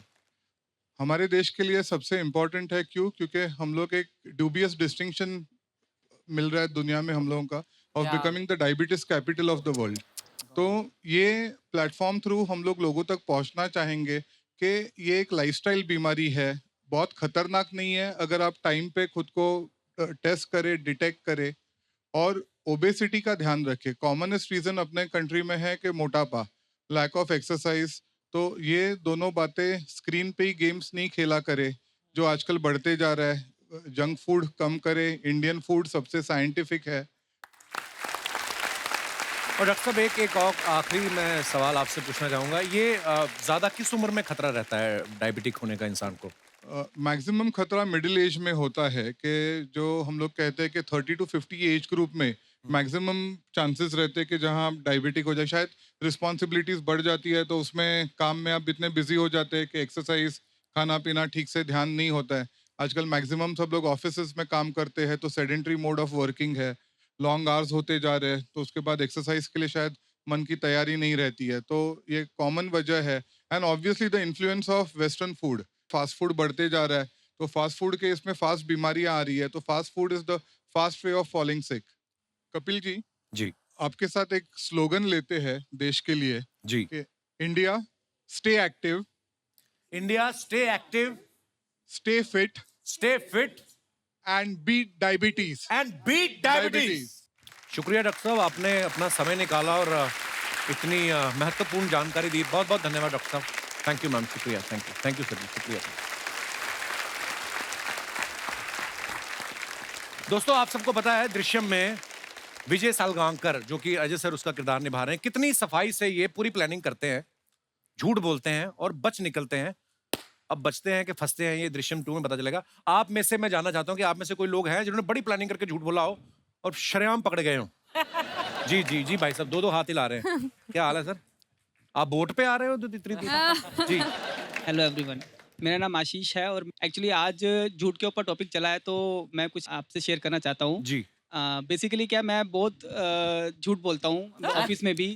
हमारे देश के लिए सबसे इम्पोर्टेंट है। क्यों? क्योंकि हम लोग एक ड्यूबियस डिस्टिंक्शन मिल रहा है दुनिया में हम लोगों का, of becoming the diabetes capital of the world. तो ये प्लेटफॉर्म थ्रू हम लोग लोगों तक पहुंचना चाहेंगे कि ये एक लाइफस्टाइल बीमारी है, बहुत खतरनाक नहीं है अगर आप टाइम पे खुद को टेस्ट करें, डिटेक्ट करें और ओबेसिटी का ध्यान रखें। कॉमनेस्ट रीजन अपने कंट्री में है कि मोटापा, लैक ऑफ एक्सरसाइज। तो ये दोनों बातें स्क्रीन पे ही गेम्स नहीं खेला करे जो आजकल बढ़ते जा रहा है। जंक फूड कम करे, इंडियन फूड सबसे साइंटिफिक है।
और डॉक्टर साहब एक और आखिरी मैं सवाल आपसे पूछना चाहूँगा, ये ज़्यादा किस उम्र में खतरा रहता है डायबिटिक होने का इंसान को?
मैक्सिमम खतरा मिडिल एज में होता है, कि जो हम लोग कहते हैं कि 30 to 50 एज ग्रुप में मैक्सिमम चांसेस रहते हैं कि जहां आप डायबिटिक हो जाए। शायद रिस्पॉन्सिबिलिटीज बढ़ जाती है तो उसमें काम में आप इतने बिजी हो जाते हैं कि एक्सरसाइज, खाना पीना ठीक से ध्यान नहीं होता है। आजकल मैक्सिमम सब लोग ऑफिस में काम करते हैं तो सेडेंटरी मोड ऑफ वर्किंग है, लॉन्ग आवर्स होते जा रहे हैं, तो उसके बाद एक्सरसाइज के लिए शायद मन की तैयारी नहीं रहती है। तो ये कॉमन वजह है। And obviously the influence of western food, fast food बढ़ते जा रहा है तो फास्ट फूड के इसमें फास्ट बीमारियां आ रही है। तो fast food is the fast way of falling sick. Kapil ji,
जी
आपके साथ एक स्लोगन लेते हैं देश के लिए
जी,
कि India stay active,
India stay active,
stay fit
and
beat diabetes
शुक्रिया डॉक्टर साहब, आपने अपना समय निकाला और इतनी महत्वपूर्ण जानकारी दी। बहुत बहुत धन्यवाद डॉक्टर साहब। थैंक यू मैम, शुक्रिया। थैंक यू सर जी, शुक्रिया। दोस्तों, आप सबको पता है दृश्यम में विजय सालगांवकर, जो कि अजय सर उसका किरदार निभा रहे हैं, कितनी सफाई से ये पूरी प्लानिंग करते हैं, झूठ बोलते हैं और बच निकलते हैं। अब बचते हैं कि फंसते हैं, ये दृश्यम 2 में पता चलेगा। आप में से मैं जानना चाहता हूं कि आप में से कोई लोग हैं जिन्होंने बड़ी प्लानिंग करके झूठ बोला हो और शरेआम पकड़े गए हो? जी जी जी भाई साहब, 2 हाथ हिला रहे हैं। क्या हाल है सर? आप बोट पे आ रहे हो तो इतनी दूर? जी
हेलो एवरीवन। मेरा नाम आशीष है और एक्चुअली आज झूठ के ऊपर टॉपिक चला है तो मैं कुछ आपसे शेयर करना चाहता हूँ
जी।
बेसिकली क्या मैं बहुत झूठ बोलता हूँ ऑफिस में भी,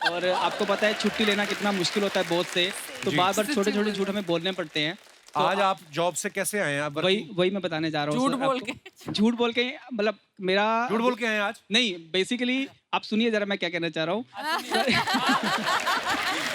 और आपको पता है छुट्टी लेना कितना मुश्किल होता है बॉस से, तो
जी।
बार बार छोटे छोटे झूठ हमें बोलने पड़ते हैं। तो
आज आप जॉब से कैसे आए हैं? आप
वही मैं बताने जा रहा हूँ। झूठ बोल के मतलब मेरा
झूठ बोल के आए हैं आज?
नहीं, बेसिकली आप सुनिए जरा मैं क्या कहना चाह रहा हूँ।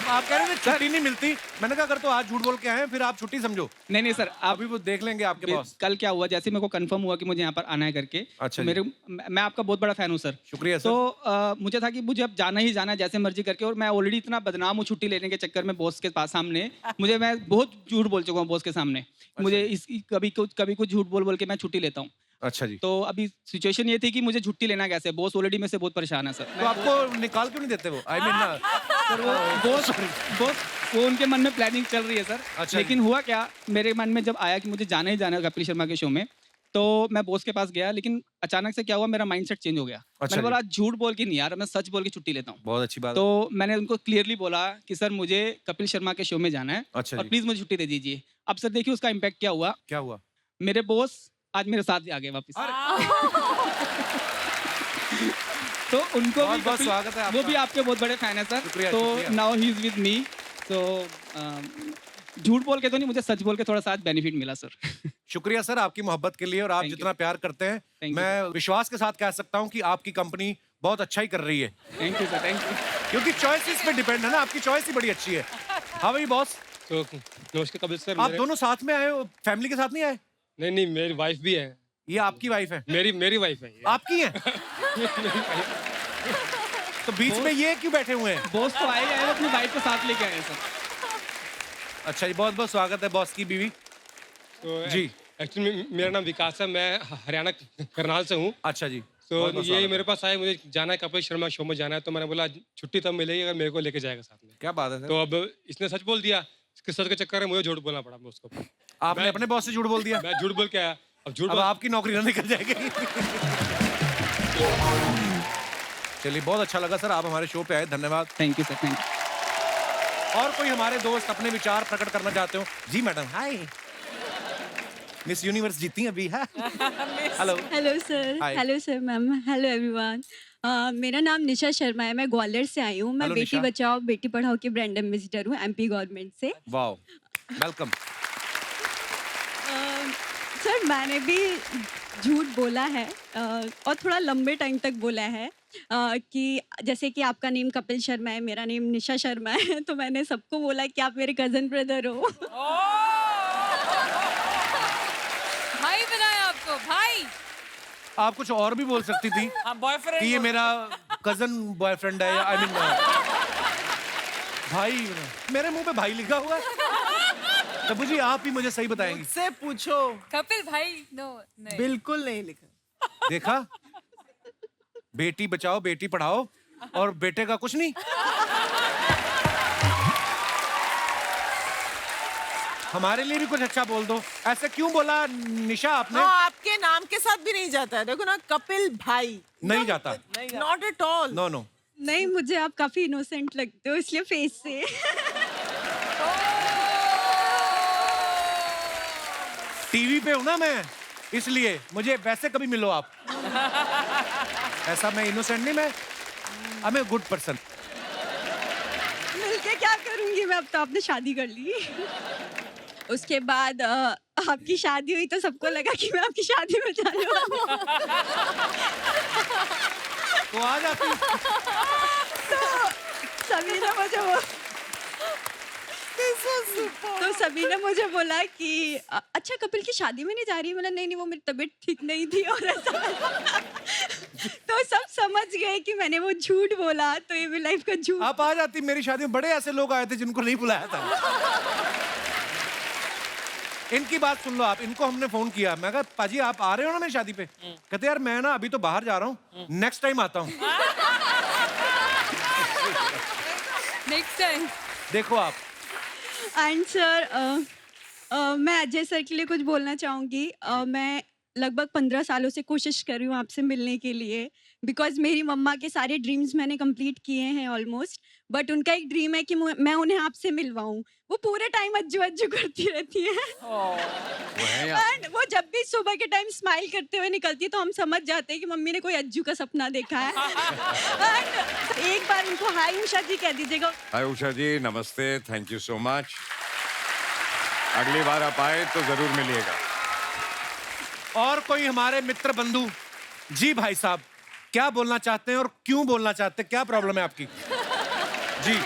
आप कह रहे थे छुट्टी नहीं मिलती, मैंने कहा अगर तो आज झूठ बोल के आए हैं फिर आप छुट्टी समझो।
नहीं सर, आप
अभी वो देख लेंगे आपके बॉस।
कल क्या हुआ, जैसे मेरे को कंफर्म हुआ कि मुझे यहाँ पर आना है करके,
अच्छा
तो मैं आपका बहुत बड़ा फैन हूँ सर।
शुक्रिया सर।
तो मुझे था कि मुझे अब जाना ही जाना है जैसे मर्जी करके, और मैं ऑलरेडी इतना बदनाम हूँ छुट्टी लेने के चक्कर में बॉस के पास सामने। मैं बहुत झूठ बोल चुका हूँ बॉस के सामने। मुझे कभी कुछ झूठ बोल के मैं छुट्टी लेता हूँ।
अच्छा जी।
तो अभी सिचुएशन ये थी कि मुझे छुट्टी लेना कैसे, बॉस ऑलरेडी मेरे से बहुत परेशान है सर।
तो आपको निकाल क्यों नहीं देते वो? आई मीन ना
सर वो उनके मन में प्लानिंग चल रही है सर।
अच्छा
लेकिन हुआ क्या, मेरे मन में जब आया कि मुझे जाना ही जाना है कपिल शर्मा के शो में, तो मैं बॉस के पास गया, लेकिन अचानक से क्या हुआ, मेरा माइंडसेट चेंज हो गया।
अच्छा
मैंने बोला झूठ बोल के नहीं यार, मैं सच बोल के छुट्टी लेता हूँ।
बहुत अच्छी बात।
तो मैंने उनको क्लियरली बोला कि सर मुझे कपिल शर्मा के शो में जाना है,
अच्छा
और
जी।
प्लीज मुझे छुट्टी दे दीजिए। अब सर देखिए उसका इम्पैक्ट क्या हुआ।
क्या हुआ?
मेरे बॉस आज मेरे साथ ही आ गए वापस। तो उनको भी
बहुत स्वागत है
वो भी आपके बहुत बड़े फैन है सर।
शुक्रिया,
तो
शुक्रिया।
Now he is with me. तो झूठ बोल के तो नहीं, मुझे सच बोल के थोड़ा सा बेनिफिट मिला सर।
शुक्रिया सर आपकी मोहब्बत के लिए, और आप जितना प्यार करते हैं मैं विश्वास के साथ कह सकता हूँ कि आपकी कंपनी बहुत अच्छा ही कर रही है।
Thank you sir, thank you.
क्योंकि चॉइसेस पे डिपेंड है ना, आपकी चॉइस ही बड़ी अच्छी है। हाँ भाई बॉस।
तो नमस्कार कपिल सर।
आप दोनों साथ में आए हो, फैमिली के साथ नहीं आए?
नहीं, मेरी वाइफ भी है।
ये आपकी वाइफ है?
मेरी वाइफ है ये।
आपकी है? तो बीच में ये क्यों बैठे हुए हैं?
बॉस तो आए हैं, अपनी वाइफ को साथ लेके आए सर।
अच्छा जी, बहुत बहुत स्वागत है बॉस की बीवी।
तो
जी।
एक्चुअली मेरा नाम विकास है, मैं हरियाणा करनाल से हूँ।
अच्छा जी।
तो
बहुत बहुत
ये
स्वागत
मेरे पास आए, मुझे जाना है कपिल शर्मा शो में जाना है, तो मैंने बोला छुट्टी तब मिलेगी अगर मेरे को लेके जाएगा साथ में।
क्या बात है सर।
तो अब इसने सच बोल दिया, इसके सच के चक्कर में मुझे झूठ बोलना पड़ा उसको।
आपने अपने बॉस से झूठ बोल दिया?
मैं झूठ बोल के आया।
अब आपकी नौकरी ना निकल जाएगी। चलिए बहुत अच्छा लगा सर, आप हमारे शो पे आए, धन्यवाद।
Thank you sir, thank you.
और कोई हमारे दोस्त अपने विचार प्रकट करना चाहते हो? जी मैडम। हाय, मिस यूनिवर्स जीती अभी है। Hello.
Hello sir.
Hi.
Hello sir ma'am. Hello everyone. मेरा नाम निशा शर्मा है, मैं ग्वालियर से आई हूँ। मैं
Hello,
बेटी
निशा।
बचाओ बेटी पढ़ाओ की ब्रांड एम्बेसडर हूँ एमपी गवर्नमेंट से।
Wow, welcome.
सर मैंने भी झूठ बोला है, और थोड़ा लंबे टाइम तक बोला है, कि जैसे कि आपका नेम कपिल शर्मा है, मेरा नेम निशा शर्मा है, तो मैंने सबको बोला कि आप मेरे कजन ब्रदर हो।
भाई बनाया आपको भाई।
आप कुछ और भी बोल सकती थी
बॉयफ्रेंड
कि ये मेरा कजन बॉयफ्रेंड है, या आई मीन भाई। मेरे मुंह पे भाई लिखा हुआ है। तब्बू जी आप ही मुझे सही बताएंगी।
मुझसे पूछो।
कपिल भाई नो नहीं।
बिल्कुल नहीं लिखा।
देखा, बेटी बचाओ बेटी पढ़ाओ, और बेटे का कुछ नहीं। हमारे लिए भी कुछ अच्छा बोल दो। ऐसे क्यों बोला निशा आपने?
हाँ, आपके नाम के साथ भी नहीं जाता है, देखो ना, कपिल भाई
नहीं जाता।
Not at all.
No no.
नहीं, मुझे आप काफी इनोसेंट लगते हो, इसलिए फेस से।
टीवी पे हूं ना मैं, इसलिए मुझे वैसे कभी मिलो आप। ऐसा मैं इनोसेंट नहीं, मैं I am a good person.
मिलके क्या करूंगी मैं, अब तो आपने शादी कर ली। उसके बाद आपकी शादी हुई तो सबको लगा कि मैं आपकी शादी में जाने वाली हूँ।
तो आ जाती।
तो सभी ने मुझे तो सभी ने मुझे बोला कि अच्छा कपिल की शादी में नहीं जा रही है। मैंने नहीं वो मेरी तबीयत ठीक नहीं थी, और ऐसा। तो सब समझ गए कि मैंने वो झूठ बोला, तो ये मेरी लाइफ का झूठ।
आप आ जाती मेरी शादी में। बड़े ऐसे लोग आए थे जिनको नहीं बुलाया था। इनकी बात सुन लो आप। इनको हमने फोन किया, मैं कहा पाजी आप आ रहे हो ना मेरी शादी पे? कहते यार मैं ना अभी तो बाहर जा रहा हूँ, नेक्स्ट टाइम आता हूँ।
नेक्स्ट टाइम
देखो आप। एंड सर मैं अजय सर के लिए कुछ बोलना चाहूँगी। मैं लगभग 15 सालों से कोशिश कर रही हूँ आपसे मिलने के लिए। बिकॉज मेरी मम्मा के सारे ड्रीम्स मैंने कंप्लीट किए हैं ऑलमोस्ट, बट उनका एक ड्रीम है कि मैं उन्हें आपसे मिलवाऊं। वो पूरे टाइम अज्जू अज्जू करती रहती हैं एंड वो जब भी सुबह के टाइम स्माइल करते हुए निकलती है तो हम समझ जाते हैं कि मम्मी ने कोई अज्जू का सपना देखा है। एंड एक बार उनको हाय उषा जी कह दीजिएगा।
हाय उषा जी, नमस्ते, थैंक यू सो मच। अगली बार आप आए तो जरूर मिलिएगा।
और कोई हमारे मित्र बंधु? जी भाई साहब, क्या बोलना चाहते हैं और क्यों बोलना चाहते हैं? क्या प्रॉब्लम है आपकी? जी।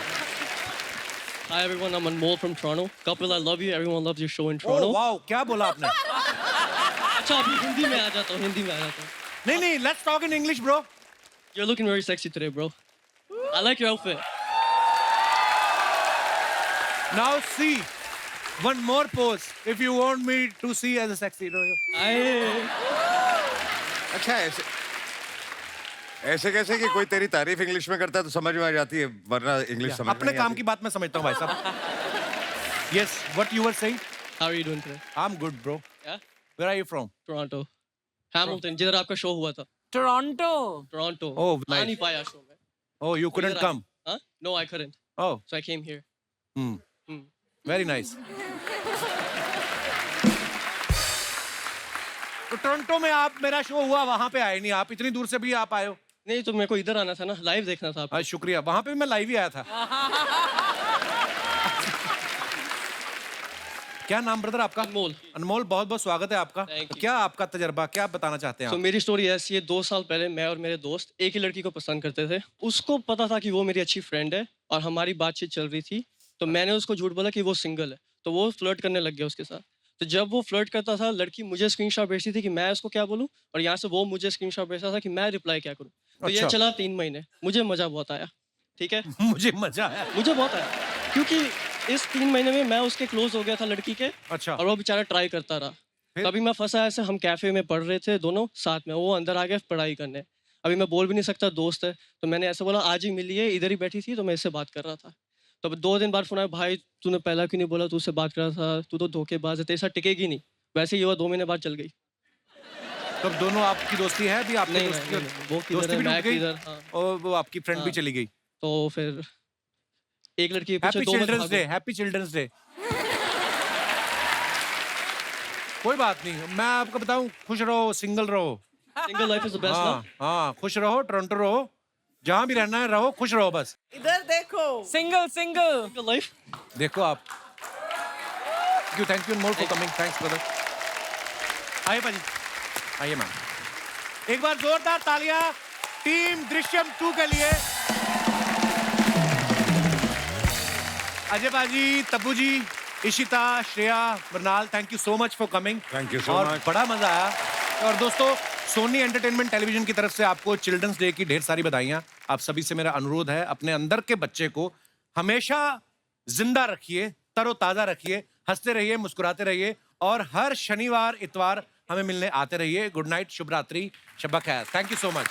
Hi everyone, I'm Anmol from Toronto. Kapil, I love you. Everyone loves your show in Toronto.
Oh wow, क्या बोला आपने?
अच्छा, अभी हिंदी में आ जाता हूँ, हिंदी में आ जाता हूँ।
नहीं, let's talk in English, bro.
You're looking very sexy today, bro. I like your outfit.
Now see, one more pose. If you want me to see as a sexy,
अच्छा, ऐसे कैसे कि कोई तेरी तारीफ इंग्लिश में करता है तो समझ में आ जाती है, वरना इंग्लिश समझ में
अपने काम की बात मैं समझता हूँ भाई साहब। Yes, what you were saying?
How are you doing today?
I'm good, bro.
Yeah?
Where are you from?
Toronto. Hamilton, जिधर आपका शो हुआ था। Toronto.
Oh,
आ
nice.
नहीं पाया शो में।
Oh, you couldn't
इधर आ-
come.
Huh? No, I couldn't.
Oh.
So I came here.
Very nice. तो Toronto में आप, मेरा शो हुआ, वहां पे आए नहीं आप, इतनी दूर से भी आप आए हो?
नहीं तो मेरे को इधर आना था ना, लाइव देखना था आपको।
शुक्रिया, वहां पे भी मैं लाइव ही आया था। क्या नाम ब्रदर आपका?
अनमोल।
अनमोल, बहुत बहुत स्वागत है आपका। क्या आपका तजर्बा, क्या बताना चाहते हैं
तो
आप?
मेरी स्टोरी ऐसी है, 2 साल पहले मैं और मेरे दोस्त एक ही लड़की को पसंद करते थे। उसको पता था कि वो मेरी अच्छी फ्रेंड है और हमारी बातचीत चल रही थी, तो मैंने उसको झूठ बोला कि वो सिंगल है, तो वो फ्लर्ट करने लग गया उसके साथ। तो जब वो फ्लर्ट करता था, लड़की मुझे स्क्रीनशॉट भेजती थी कि मैं उसको क्या बोलूं, और यहाँ से वो मुझे स्क्रीनशॉट भेजता था कि मैं रिप्लाई क्या करूं। तो ये
अच्छा।
चला 3 महीने। मुझे मजा बहुत आया, ठीक है।
मुझे मजा आया,
मुझे बहुत आया, क्योंकि इस 3 महीने में मैं उसके क्लोज हो गया था लड़की के।
अच्छा।
और वो बेचारा ट्राई करता रहा। तभी मैं फंसा ऐसे, हम कैफे में पढ़ रहे थे दोनों साथ में, वो अंदर आ गया पढ़ाई करने। अभी मैं बोल भी नहीं सकता, दोस्त है, तो मैंने ऐसे बोला आज ही मिलिए, इधर ही बैठी थी तो मैं इससे बात कर रहा था। तो अब 2 दिन बाद फोन आया, भाई तूने पहला क्यों नहीं बोला, तू उससे बात कर रहा था, तू तो धोखेबाज है, तेरे साथ टिकेगी नहीं। वैसे ही हुआ, 2 महीने बाद चल गई।
तो अब दोनों आपकी दोस्ती है भी? आपकी
नहीं,
दोस्ती
नहीं, नहीं, वो किधर
दोस्ती
है,
भी
मैं
टूट गई
किधर, हाँ।
और वो आपकी फ्रेंड भी
हाँ।
चली गई।
तो फिर एक लड़की के पीछे
हैप्पी
2 महीने
चिल्ड्रंस डे,
भागो।
Happy children's day. कोई बात नहीं, मैं आपको बताऊं, खुश रहो, सिंगल रहो।
Single life is the best ना।
हाँ, खुश रहो, टोरंटो रहो, जहां भी रहना है रहो, खुश रहो बस।
इधर देखो।
Single life.
देखो आप। Thank you more for coming, thanks brother. आइए भाजी, आइए मैम। एक बार जोरदार तालियां टीम दृश्यम 2 के लिए। अजय बाजी, Tabu ji, Ishita, Shriya, Mrunal, thank you so much for coming.
Thank you so
और
मच।
बड़ा मजा आया। और दोस्तों, सोनी एंटरटेनमेंट टेलीविजन की तरफ से आपको चिल्ड्रंस डे की ढेर सारी बधाइयां। आप सभी से मेरा अनुरोध है, अपने अंदर के बच्चे को हमेशा जिंदा रखिए, तरोताजा रखिए, हंसते रहिए, मुस्कुराते रहिए, और हर शनिवार इतवार हमें मिलने आते रहिए। गुड नाइट, शुभ रात्रि, शब्बा खैर। Thank you so much.